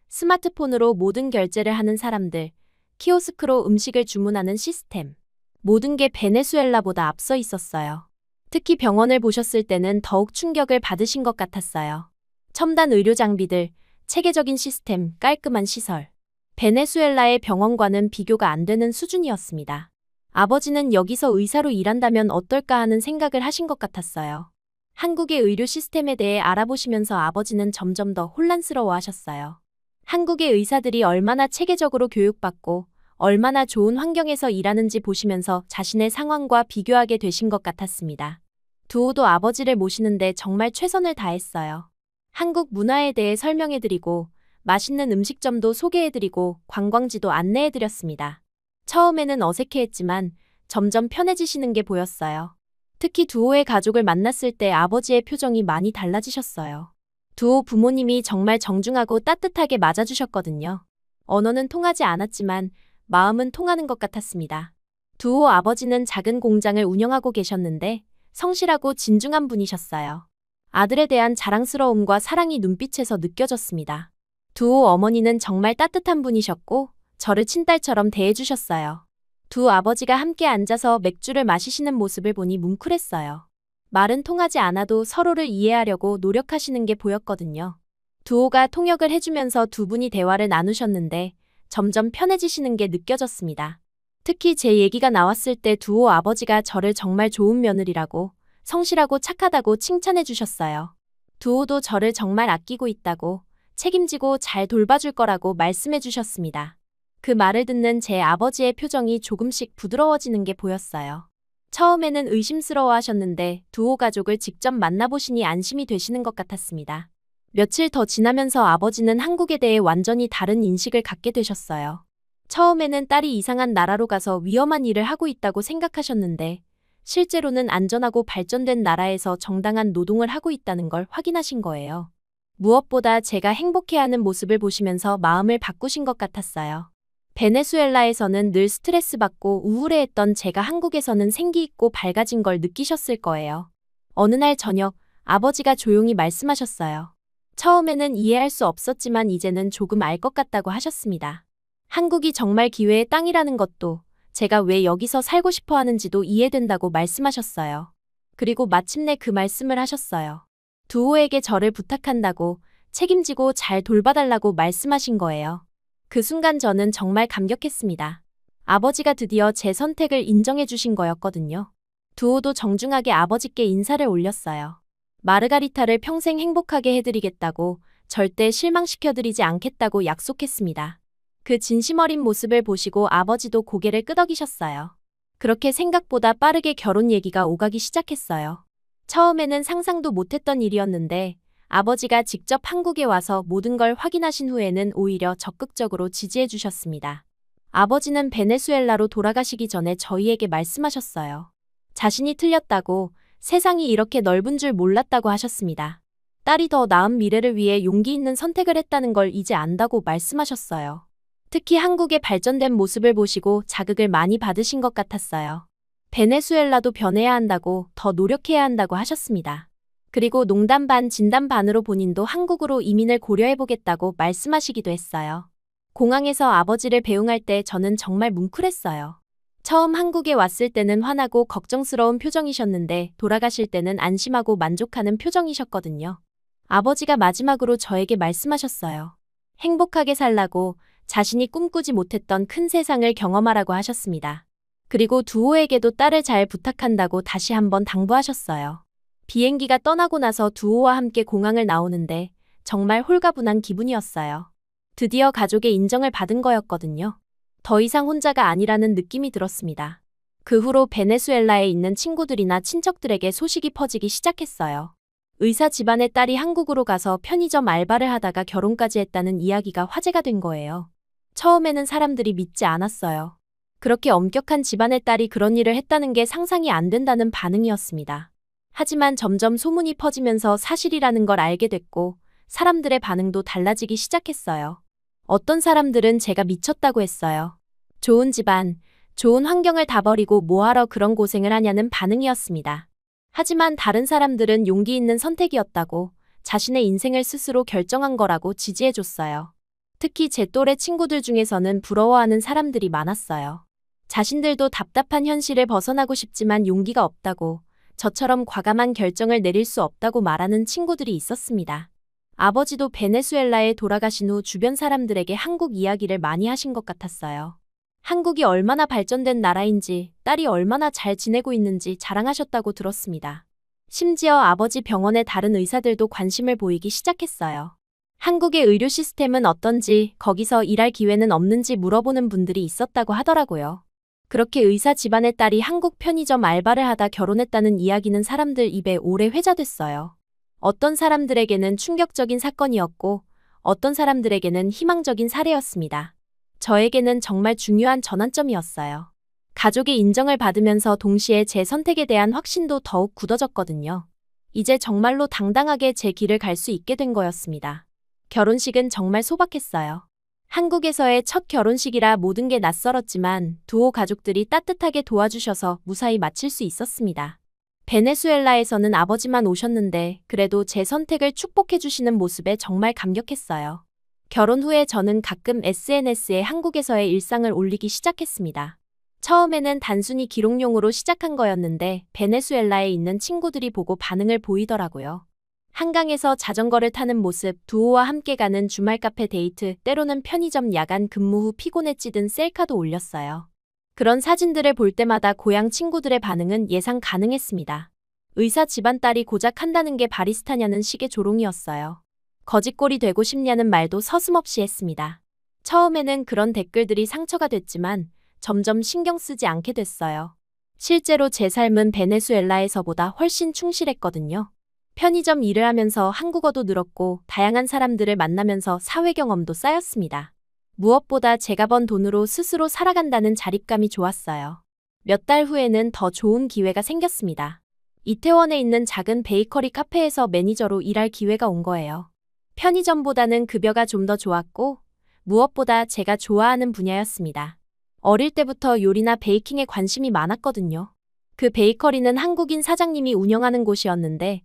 Speaker 2: 스마트폰으로 모든 결제를 하는 사람들, 키오스크로 음식을 주문하는 시스템. 모든 게 베네수엘라보다 앞서 있었어요. 특히 병원을 보셨을 때는 더욱 충격을 받으신 것 같았어요. 첨단 의료 장비들, 체계적인 시스템, 깔끔한 시설. 베네수엘라의 병원과는 비교가 안 되는 수준이었습니다. 아버지는 여기서 의사로 일한다면 어떨까 하는 생각을 하신 것 같았어요. 한국의 의료 시스템에 대해 알아보시면서 아버지는 점점 더 혼란스러워 하셨어요. 한국의 의사들이 얼마나 체계적으로 교육받고 얼마나 좋은 환경에서 일하는지 보시면서 자신의 상황과 비교하게 되신 것 같았습니다. 두오도 아버지를 모시는데 정말 최선을 다했어요. 한국 문화에 대해 설명해드리고 맛있는 음식점도 소개해드리고 관광지도 안내해드렸습니다. 처음에는 어색해했지만 점점 편해지시는 게 보였어요. 특히 두오의 가족을 만났을 때 아버지의 표정이 많이 달라지셨어요. 두오 부모님이 정말 정중하고 따뜻하게 맞아주셨거든요. 언어는 통하지 않았지만 마음은 통하는 것 같았습니다. 두오 아버지는 작은 공장을 운영하고 계셨는데 성실하고 진중한 분이셨어요. 아들에 대한 자랑스러움과 사랑이 눈빛에서 느껴졌습니다. 두오 어머니는 정말 따뜻한 분이셨고 저를 친딸처럼 대해주셨어요. 두 아버지가 함께 앉아서 맥주를 마시시는 모습을 보니 뭉클했어요. 말은 통하지 않아도 서로를 이해하려고 노력하시는 게 보였거든요. 두오가 통역을 해주면서 두 분이 대화를 나누셨는데 점점 편해지시는 게 느껴졌습니다. 특히 제 얘기가 나왔을 때 두오 아버지가 저를 정말 좋은 며느리라고, 성실하고 착하다고 칭찬해 주셨어요. 두오도 저를 정말 아끼고 있다고, 책임지고 잘 돌봐줄 거라고 말씀해 주셨습니다. 그 말을 듣는 제 아버지의 표정이 조금씩 부드러워지는 게 보였어요. 처음에는 의심스러워 하셨는데 두오 가족을 직접 만나보시니 안심이 되시는 것 같았습니다. 며칠 더 지나면서 아버지는 한국에 대해 완전히 다른 인식을 갖게 되셨어요. 처음에는 딸이 이상한 나라로 가서 위험한 일을 하고 있다고 생각하셨는데 실제로는 안전하고 발전된 나라에서 정당한 노동을 하고 있다는 걸 확인하신 거예요. 무엇보다 제가 행복해하는 모습을 보시면서 마음을 바꾸신 것 같았어요. 베네수엘라에서는 늘 스트레스 받고 우울해했던 제가 한국에서는 생기 있고 밝아진 걸 느끼셨을 거예요. 어느 날 저녁 아버지가 조용히 말씀하셨어요. 처음에는 이해할 수 없었지만 이제는 조금 알 것 같다고 하셨습니다. 한국이 정말 기회의 땅이라는 것도, 제가 왜 여기서 살고 싶어 하는지도 이해된다고 말씀하셨어요. 그리고 마침내 그 말씀을 하셨어요. 두오에게 저를 부탁한다고, 책임지고 잘 돌봐달라고 말씀하신 거예요. 그 순간 저는 정말 감격했습니다. 아버지가 드디어 제 선택을 인정해 주신 거였거든요. 두오도 정중하게 아버지께 인사를 올렸어요. 마르가리타를 평생 행복하게 해드리겠다고, 절대 실망시켜드리지 않겠다고 약속했습니다. 그 진심 어린 모습을 보시고 아버지도 고개를 끄덕이셨어요. 그렇게 생각보다 빠르게 결혼 얘기가 오가기 시작했어요. 처음에는 상상도 못했던 일이었는데 아버지가 직접 한국에 와서 모든 걸 확인하신 후에는 오히려 적극적으로 지지해 주셨습니다. 아버지는 베네수엘라로 돌아가시기 전에 저희에게 말씀하셨어요. 자신이 틀렸다고, 세상이 이렇게 넓은 줄 몰랐다고 하셨습니다. 딸이 더 나은 미래를 위해 용기 있는 선택을 했다는 걸 이제 안다고 말씀하셨어요. 특히 한국의 발전된 모습을 보시고 자극을 많이 받으신 것 같았어요. 베네수엘라도 변해야 한다고, 더 노력해야 한다고 하셨습니다. 그리고 농담 반 진담 반으로 본인도 한국으로 이민을 고려해보겠다고 말씀하시기도 했어요. 공항에서 아버지를 배웅할 때 저는 정말 뭉클했어요. 처음 한국에 왔을 때는 화나고 걱정스러운 표정이셨는데 돌아가실 때는 안심하고 만족하는 표정이셨거든요. 아버지가 마지막으로 저에게 말씀하셨어요. 행복하게 살라고, 자신이 꿈꾸지 못했던 큰 세상을 경험하라고 하셨습니다. 그리고 두호에게도 딸을 잘 부탁한다고 다시 한번 당부하셨어요. 비행기가 떠나고 나서 두호와 함께 공항을 나오는데 정말 홀가분한 기분이었어요. 드디어 가족의 인정을 받은 거였거든요. 더 이상 혼자가 아니라는 느낌이 들었습니다. 그 후로 베네수엘라에 있는 친구들이나 친척들에게 소식이 퍼지기 시작했어요. 의사 집안의 딸이 한국으로 가서 편의점 알바를 하다가 결혼까지 했다는 이야기가 화제가 된 거예요. 처음에는 사람들이 믿지 않았어요. 그렇게 엄격한 집안의 딸이 그런 일을 했다는 게 상상이 안 된다는 반응이었습니다. 하지만 점점 소문이 퍼지면서 사실이라는 걸 알게 됐고 사람들의 반응도 달라지기 시작했어요. 어떤 사람들은 제가 미쳤다고 했어요. 좋은 집안, 좋은 환경을 다 버리고 뭐하러 그런 고생을 하냐는 반응이었습니다. 하지만 다른 사람들은 용기 있는 선택이었다고, 자신의 인생을 스스로 결정한 거라고 지지해줬어요. 특히 제 또래 친구들 중에서는 부러워하는 사람들이 많았어요. 자신들도 답답한 현실을 벗어나고 싶지만 용기가 없다고, 저처럼 과감한 결정을 내릴 수 없다고 말하는 친구들이 있었습니다. 아버지도 베네수엘라에 돌아가신 후 주변 사람들에게 한국 이야기를 많이 하신 것 같았어요. 한국이 얼마나 발전된 나라인지, 딸이 얼마나 잘 지내고 있는지 자랑하셨다고 들었습니다. 심지어 아버지 병원의 다른 의사들도 관심을 보이기 시작했어요. 한국의 의료 시스템은 어떤지, 거기서 일할 기회는 없는지 물어보는 분들이 있었다고 하더라고요. 그렇게 의사 집안의 딸이 한국 편의점 알바를 하다 결혼했다는 이야기는 사람들 입에 오래 회자됐어요. 어떤 사람들에게는 충격적인 사건이었고, 어떤 사람들에게는 희망적인 사례였습니다. 저에게는 정말 중요한 전환점이었어요. 가족의 인정을 받으면서 동시에 제 선택에 대한 확신도 더욱 굳어졌거든요. 이제 정말로 당당하게 제 길을 갈 수 있게 된 거였습니다. 결혼식은 정말 소박했어요. 한국에서의 첫 결혼식이라 모든 게 낯설었지만 두호 가족들이 따뜻하게 도와주셔서 무사히 마칠 수 있었습니다. 베네수엘라에서는 아버지만 오셨는데 그래도 제 선택을 축복해주시는 모습에 정말 감격했어요. 결혼 후에 저는 가끔 SNS에 한국에서의 일상을 올리기 시작했습니다. 처음에는 단순히 기록용으로 시작한 거였는데 베네수엘라에 있는 친구들이 보고 반응을 보이더라고요. 한강에서 자전거를 타는 모습, 두호와 함께 가는 주말 카페 데이트, 때로는 편의점 야간 근무 후 피곤에 찌든 셀카도 올렸어요. 그런 사진들을 볼 때마다 고향 친구들의 반응은 예상 가능했습니다. 의사 집안 딸이 고작 한다는 게 바리스타냐는 식의 조롱이었어요. 거짓골이 되고 싶냐는 말도 서슴없이 했습니다. 처음에는 그런 댓글들이 상처가 됐지만 점점 신경 쓰지 않게 됐어요. 실제로 제 삶은 베네수엘라에서보다 훨씬 충실했거든요. 편의점 일을 하면서 한국어도 늘었고 다양한 사람들을 만나면서 사회 경험도 쌓였습니다. 무엇보다 제가 번 돈으로 스스로 살아간다는 자립감이 좋았어요. 몇 달 후에는 더 좋은 기회가 생겼습니다. 이태원에 있는 작은 베이커리 카페에서 매니저로 일할 기회가 온 거예요. 편의점보다는 급여가 좀 더 좋았고 무엇보다 제가 좋아하는 분야였습니다. 어릴 때부터 요리나 베이킹에 관심이 많았거든요. 그 베이커리는 한국인 사장님이 운영하는 곳이었는데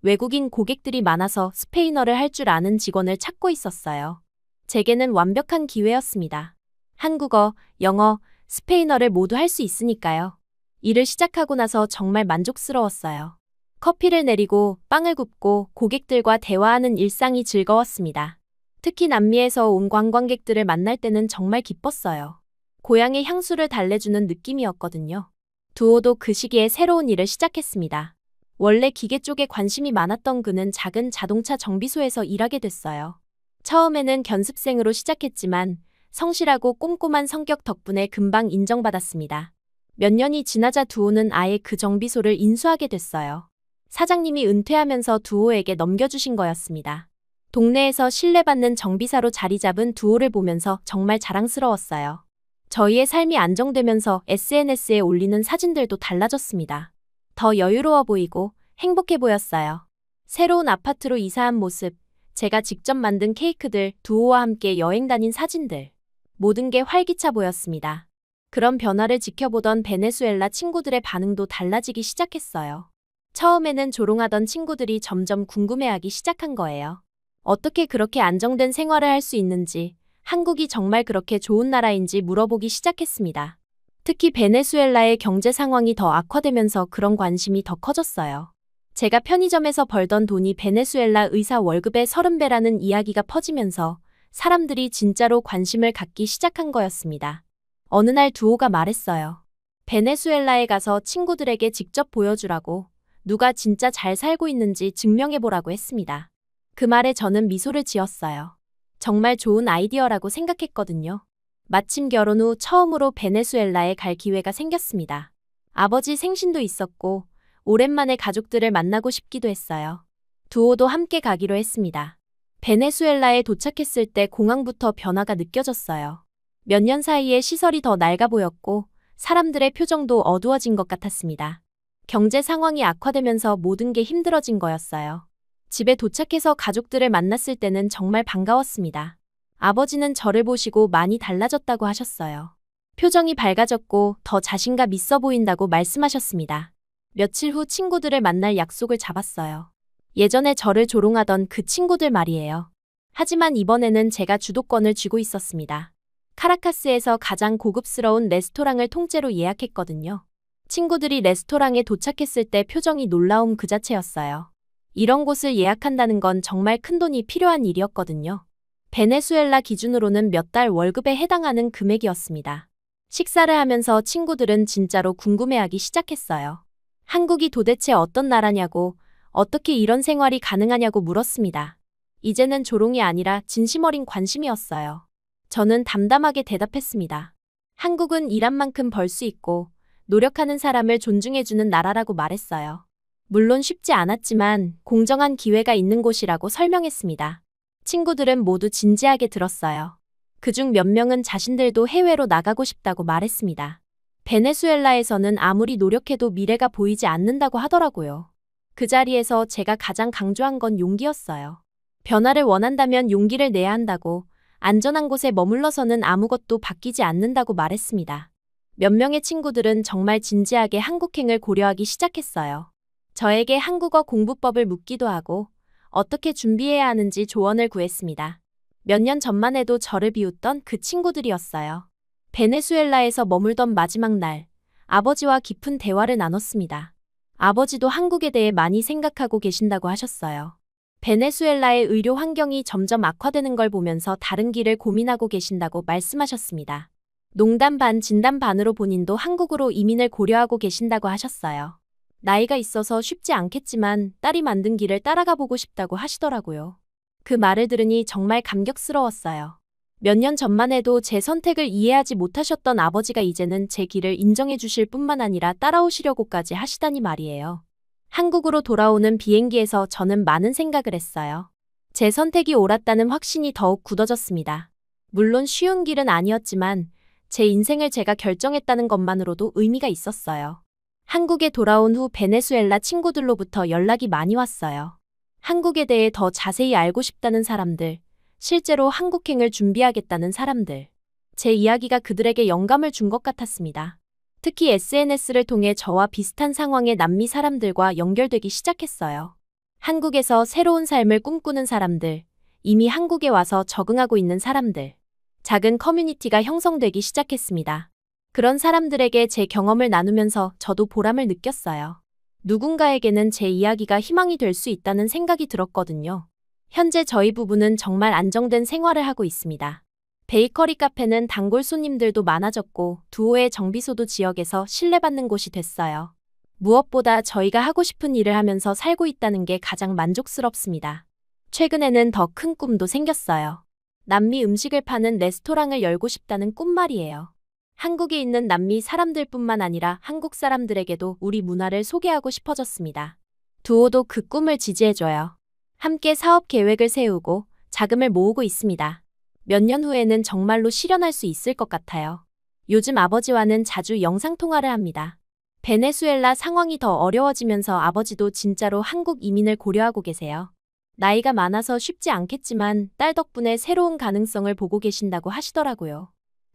Speaker 2: 외국인 고객들이 많아서 스페인어를 할 줄 아는 직원을 찾고 있었어요. 제게는 완벽한 기회였습니다. 한국어, 영어, 스페인어를 모두 할 수 있으니까요. 일을 시작하고 나서 정말 만족스러웠어요. 커피를 내리고 빵을 굽고 고객들과 대화하는 일상이 즐거웠습니다. 특히 남미에서 온 관광객들을 만날 때는 정말 기뻤어요. 고향의 향수를 달래주는 느낌이었거든요. 두호도 그 시기에 새로운 일을 시작했습니다. 원래 기계 쪽에 관심이 많았던 그는 작은 자동차 정비소에서 일하게 됐어요. 처음에는 견습생으로 시작했지만 성실하고 꼼꼼한 성격 덕분에 금방 인정받았습니다. 몇 년이 지나자 두호는 아예 그 정비소를 인수하게 됐어요. 사장님이 은퇴하면서 두호에게 넘겨주신 거였습니다. 동네에서 신뢰받는 정비사로 자리 잡은 두호를 보면서 정말 자랑스러웠어요. 저희의 삶이 안정되면서 SNS에 올리는 사진들도 달라졌습니다. 더 여유로워 보이고 행복해 보였어요. 새로운 아파트로 이사한 모습, 제가 직접 만든 케이크들, 두호와 함께 여행 다닌 사진들. 모든 게 활기차 보였습니다. 그런 변화를 지켜보던 베네수엘라 친구들의 반응도 달라지기 시작했어요. 처음에는 조롱하던 친구들이 점점 궁금해하기 시작한 거예요. 어떻게 그렇게 안정된 생활을 할 수 있는지, 한국이 정말 그렇게 좋은 나라인지 물어보기 시작했습니다. 특히 베네수엘라의 경제 상황이 더 악화되면서 그런 관심이 더 커졌어요. 제가 편의점에서 벌던 돈이 베네수엘라 의사 월급의 30배라는 이야기가 퍼지면서 사람들이 진짜로 관심을 갖기 시작한 거였습니다. 어느 날 두오가 말했어요. 베네수엘라에 가서 친구들에게 직접 보여주라고, 누가 진짜 잘 살고 있는지 증명해보라고 했습니다. 그 말에 저는 미소를 지었어요. 정말 좋은 아이디어라고 생각했거든요. 마침 결혼 후 처음으로 베네수엘라에 갈 기회가 생겼습니다. 아버지 생신도 있었고 오랜만에 가족들을 만나고 싶기도 했어요. 두오도 함께 가기로 했습니다. 베네수엘라에 도착했을 때 공항부터 변화가 느껴졌어요. 몇 년 사이에 시설이 더 낡아 보였고 사람들의 표정도 어두워진 것 같았습니다. 경제 상황이 악화되면서 모든 게 힘들어진 거였어요. 집에 도착해서 가족들을 만났을 때는 정말 반가웠습니다. 아버지는 저를 보시고 많이 달라졌다고 하셨어요. 표정이 밝아졌고 더 자신감 있어 보인다고 말씀하셨습니다. 며칠 후 친구들을 만날 약속을 잡았어요. 예전에 저를 조롱하던 그 친구들 말이에요. 하지만 이번에는 제가 주도권을 쥐고 있었습니다. 카라카스에서 가장 고급스러운 레스토랑을 통째로 예약했거든요. 친구들이 레스토랑에 도착했을 때 표정이 놀라움 그 자체였어요. 이런 곳을 예약한다는 건 정말 큰돈이 필요한 일이었거든요. 베네수엘라 기준으로는 몇 달 월급에 해당하는 금액이었습니다. 식사를 하면서 친구들은 진짜로 궁금해하기 시작했어요. 한국이 도대체 어떤 나라냐고, 어떻게 이런 생활이 가능하냐고 물었습니다. 이제는 조롱이 아니라 진심 어린 관심이었어요. 저는 담담하게 대답했습니다. 한국은 일한 만큼 벌 수 있고 노력하는 사람을 존중해주는 나라라고 말했어요. 물론 쉽지 않았지만 공정한 기회가 있는 곳이라고 설명했습니다. 친구들은 모두 진지하게 들었어요. 그중 몇 명은 자신들도 해외로 나가고 싶다고 말했습니다. 베네수엘라에서는 아무리 노력해도 미래가 보이지 않는다고 하더라고요. 그 자리에서 제가 가장 강조한 건 용기였어요. 변화를 원한다면 용기를 내야 한다고, 안전한 곳에 머물러서는 아무것도 바뀌지 않는다고 말했습니다. 몇 명의 친구들은 정말 진지하게 한국행을 고려하기 시작했어요. 저에게 한국어 공부법을 묻기도 하고 어떻게 준비해야 하는지 조언을 구했습니다. 몇 년 전만 해도 저를 비웃던 그 친구들이었어요. 베네수엘라에서 머물던 마지막 날, 아버지와 깊은 대화를 나눴습니다. 아버지도 한국에 대해 많이 생각하고 계신다고 하셨어요. 베네수엘라의 의료 환경이 점점 악화되는 걸 보면서 다른 길을 고민하고 계신다고 말씀하셨습니다. 농담 반 진담 반으로 본인도 한국으로 이민을 고려하고 계신다고 하셨어요. 나이가 있어서 쉽지 않겠지만 딸이 만든 길을 따라가 보고 싶다고 하시더라고요. 그 말을 들으니 정말 감격스러웠어요. 몇 년 전만 해도 제 선택을 이해하지 못하셨던 아버지가 이제는 제 길을 인정해 주실 뿐만 아니라 따라오시려고까지 하시다니 말이에요. 한국으로 돌아오는 비행기에서 저는 많은 생각을 했어요. 제 선택이 옳았다는 확신이 더욱 굳어졌습니다. 물론 쉬운 길은 아니었지만 제 인생을 제가 결정했다는 것만으로도 의미가 있었어요. 한국에 돌아온 후 베네수엘라 친구들로부터 연락이 많이 왔어요. 한국에 대해 더 자세히 알고 싶다는 사람들, 실제로 한국행을 준비하겠다는 사람들. 제 이야기가 그들에게 영감을 준 것 같았습니다. 특히 SNS를 통해 저와 비슷한 상황의 남미 사람들과 연결되기 시작했어요. 한국에서 새로운 삶을 꿈꾸는 사람들, 이미 한국에 와서 적응하고 있는 사람들. 작은 커뮤니티가 형성되기 시작했습니다. 그런 사람들에게 제 경험을 나누면서 저도 보람을 느꼈어요. 누군가에게는 제 이야기가 희망이 될 수 있다는 생각이 들었거든요. 현재 저희 부부는 정말 안정된 생활을 하고 있습니다. 베이커리 카페는 단골 손님들도 많아졌고 두오의 정비소도 지역에서 신뢰받는 곳이 됐어요. 무엇보다 저희가 하고 싶은 일을 하면서 살고 있다는 게 가장 만족스럽습니다. 최근에는 더 큰 꿈도 생겼어요. 남미 음식을 파는 레스토랑을 열고 싶다는 꿈 말이에요. 한국에 있는 남미 사람들뿐만 아니라 한국 사람들에게도 우리 문화를 소개하고 싶어졌습니다. 두오도 그 꿈을 지지해줘요. 함께 사업 계획을 세우고 자금을 모으고 있습니다. 몇 년 후에는 정말로 실현할 수 있을 것 같아요. 요즘 아버지와는 자주 영상통화를 합니다. 베네수엘라 상황이 더 어려워지면서 아버지도 진짜로 한국 이민을 고려하고 계세요. 나이가 많아서 쉽지 않겠지만 딸 덕분에 새로운 가능성을 보고 계신다고 하시더라고요.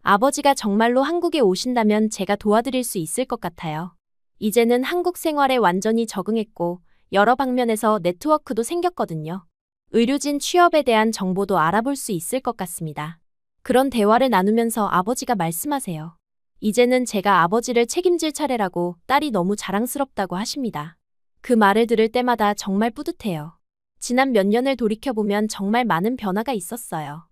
Speaker 2: 아버지가 정말로 한국에 오신다면 제가 도와드릴 수 있을 것 같아요. 이제는 한국 생활에 완전히 적응했고 여러 방면에서 네트워크도 생겼거든요. 의료진 취업에 대한 정보도 알아볼 수 있을 것 같습니다. 그런 대화를 나누면서 아버지가 말씀하세요. 이제는 제가 아버지를 책임질 차례라고 딸이 너무 자랑스럽다고 하십니다. 그 말을 들을 때마다 정말 뿌듯해요. 지난 몇 년을 돌이켜보면 정말 많은 변화가 있었어요.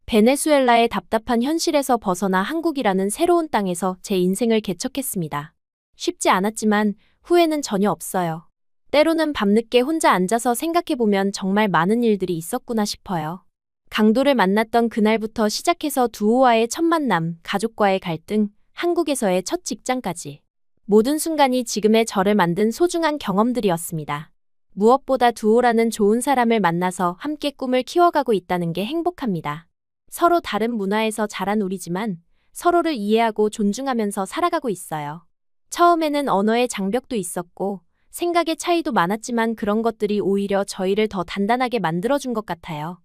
Speaker 2: 베네수엘라의 답답한 현실에서 벗어나 한국이라는 새로운 땅에서 제 인생을 개척했습니다. 쉽지 않았지만 후회는 전혀 없어요. 때로는 밤늦게 혼자 앉아서 생각해보면 정말 많은 일들이 있었구나 싶어요. 강도를 만났던 그날부터 시작해서 두오와의 첫 만남, 가족과의 갈등, 한국에서의 첫 직장까지. 모든 순간이 지금의 저를 만든 소중한 경험들이었습니다. 무엇보다 두오라는 좋은 사람을 만나서 함께 꿈을 키워가고 있다는 게 행복합니다. 서로 다른 문화에서 자란 우리지만 서로를 이해하고 존중하면서 살아가고 있어요. 처음에는 언어의 장벽도 있었고 생각의 차이도 많았지만 그런 것들이 오히려 저희를 더 단단하게 만들어준 것 같아요.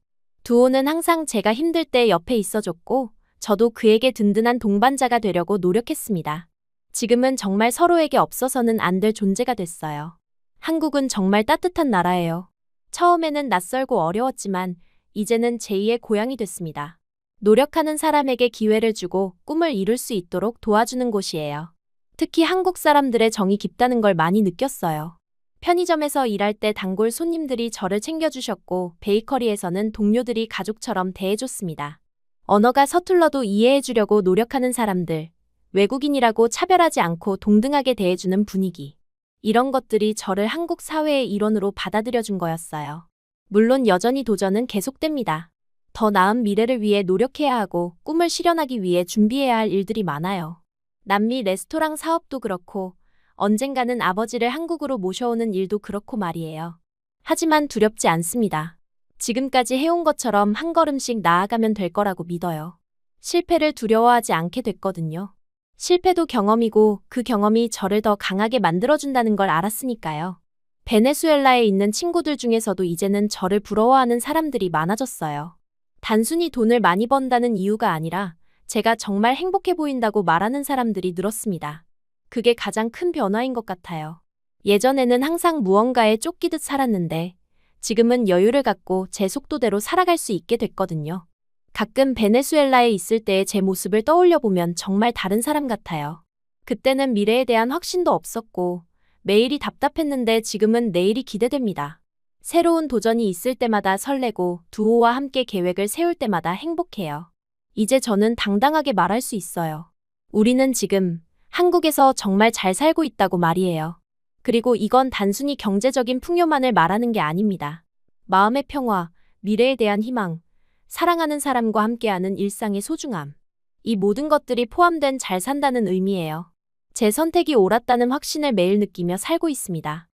Speaker 2: 두오는 항상 제가 힘들 때 옆에 있어줬고 저도 그에게 든든한 동반자가 되려고 노력했습니다. 지금은 정말 서로에게 없어서는 안 될 존재가 됐어요. 한국은 정말 따뜻한 나라예요. 처음에는 낯설고 어려웠지만 이제는 제2의 고향이 됐습니다. 노력하는 사람에게 기회를 주고 꿈을 이룰 수 있도록 도와주는 곳이에요. 특히 한국 사람들의 정이 깊다는 걸 많이 느꼈어요. 편의점에서 일할 때 단골 손님들이 저를 챙겨주셨고 베이커리에서는 동료들이 가족처럼 대해줬습니다. 언어가 서툴러도 이해해주려고 노력하는 사람들, 외국인이라고 차별하지 않고 동등하게 대해주는 분위기. 이런 것들이 저를 한국 사회의 일원으로 받아들여준 거였어요. 물론 여전히 도전은 계속됩니다. 더 나은 미래를 위해 노력해야 하고 꿈을 실현하기 위해 준비해야 할 일들이 많아요. 남미 레스토랑 사업도 그렇고 언젠가는 아버지를 한국으로 모셔오는 일도 그렇고 말이에요. 하지만 두렵지 않습니다. 지금까지 해온 것처럼 한 걸음씩 나아가면 될 거라고 믿어요. 실패를 두려워하지 않게 됐거든요. 실패도 경험이고 그 경험이 저를 더 강하게 만들어준다는 걸 알았으니까요. 베네수엘라에 있는 친구들 중에서도 이제는 저를 부러워하는 사람들이 많아졌어요. 단순히 돈을 많이 번다는 이유가 아니라 제가 정말 행복해 보인다고 말하는 사람들이 늘었습니다. 그게 가장 큰 변화인 것 같아요. 예전에는 항상 무언가에 쫓기듯 살았는데 지금은 여유를 갖고 제 속도대로 살아갈 수 있게 됐거든요. 가끔 베네수엘라에 있을 때의 제 모습을 떠올려 보면 정말 다른 사람 같아요. 그때는 미래에 대한 확신도 없었고 매일이 답답했는데 지금은 내일이 기대됩니다. 새로운 도전이 있을 때마다 설레고 두오와 함께 계획을 세울 때마다 행복해요. 이제 저는 당당하게 말할 수 있어요. 우리는 지금 한국에서 정말 잘 살고 있다고 말이에요. 그리고 이건 단순히 경제적인 풍요만을 말하는 게 아닙니다. 마음의 평화, 미래에 대한 희망, 사랑하는 사람과 함께하는 일상의 소중함. 이 모든 것들이 포함된 잘 산다는 의미예요. 제 선택이 옳았다는 확신을 매일 느끼며 살고 있습니다.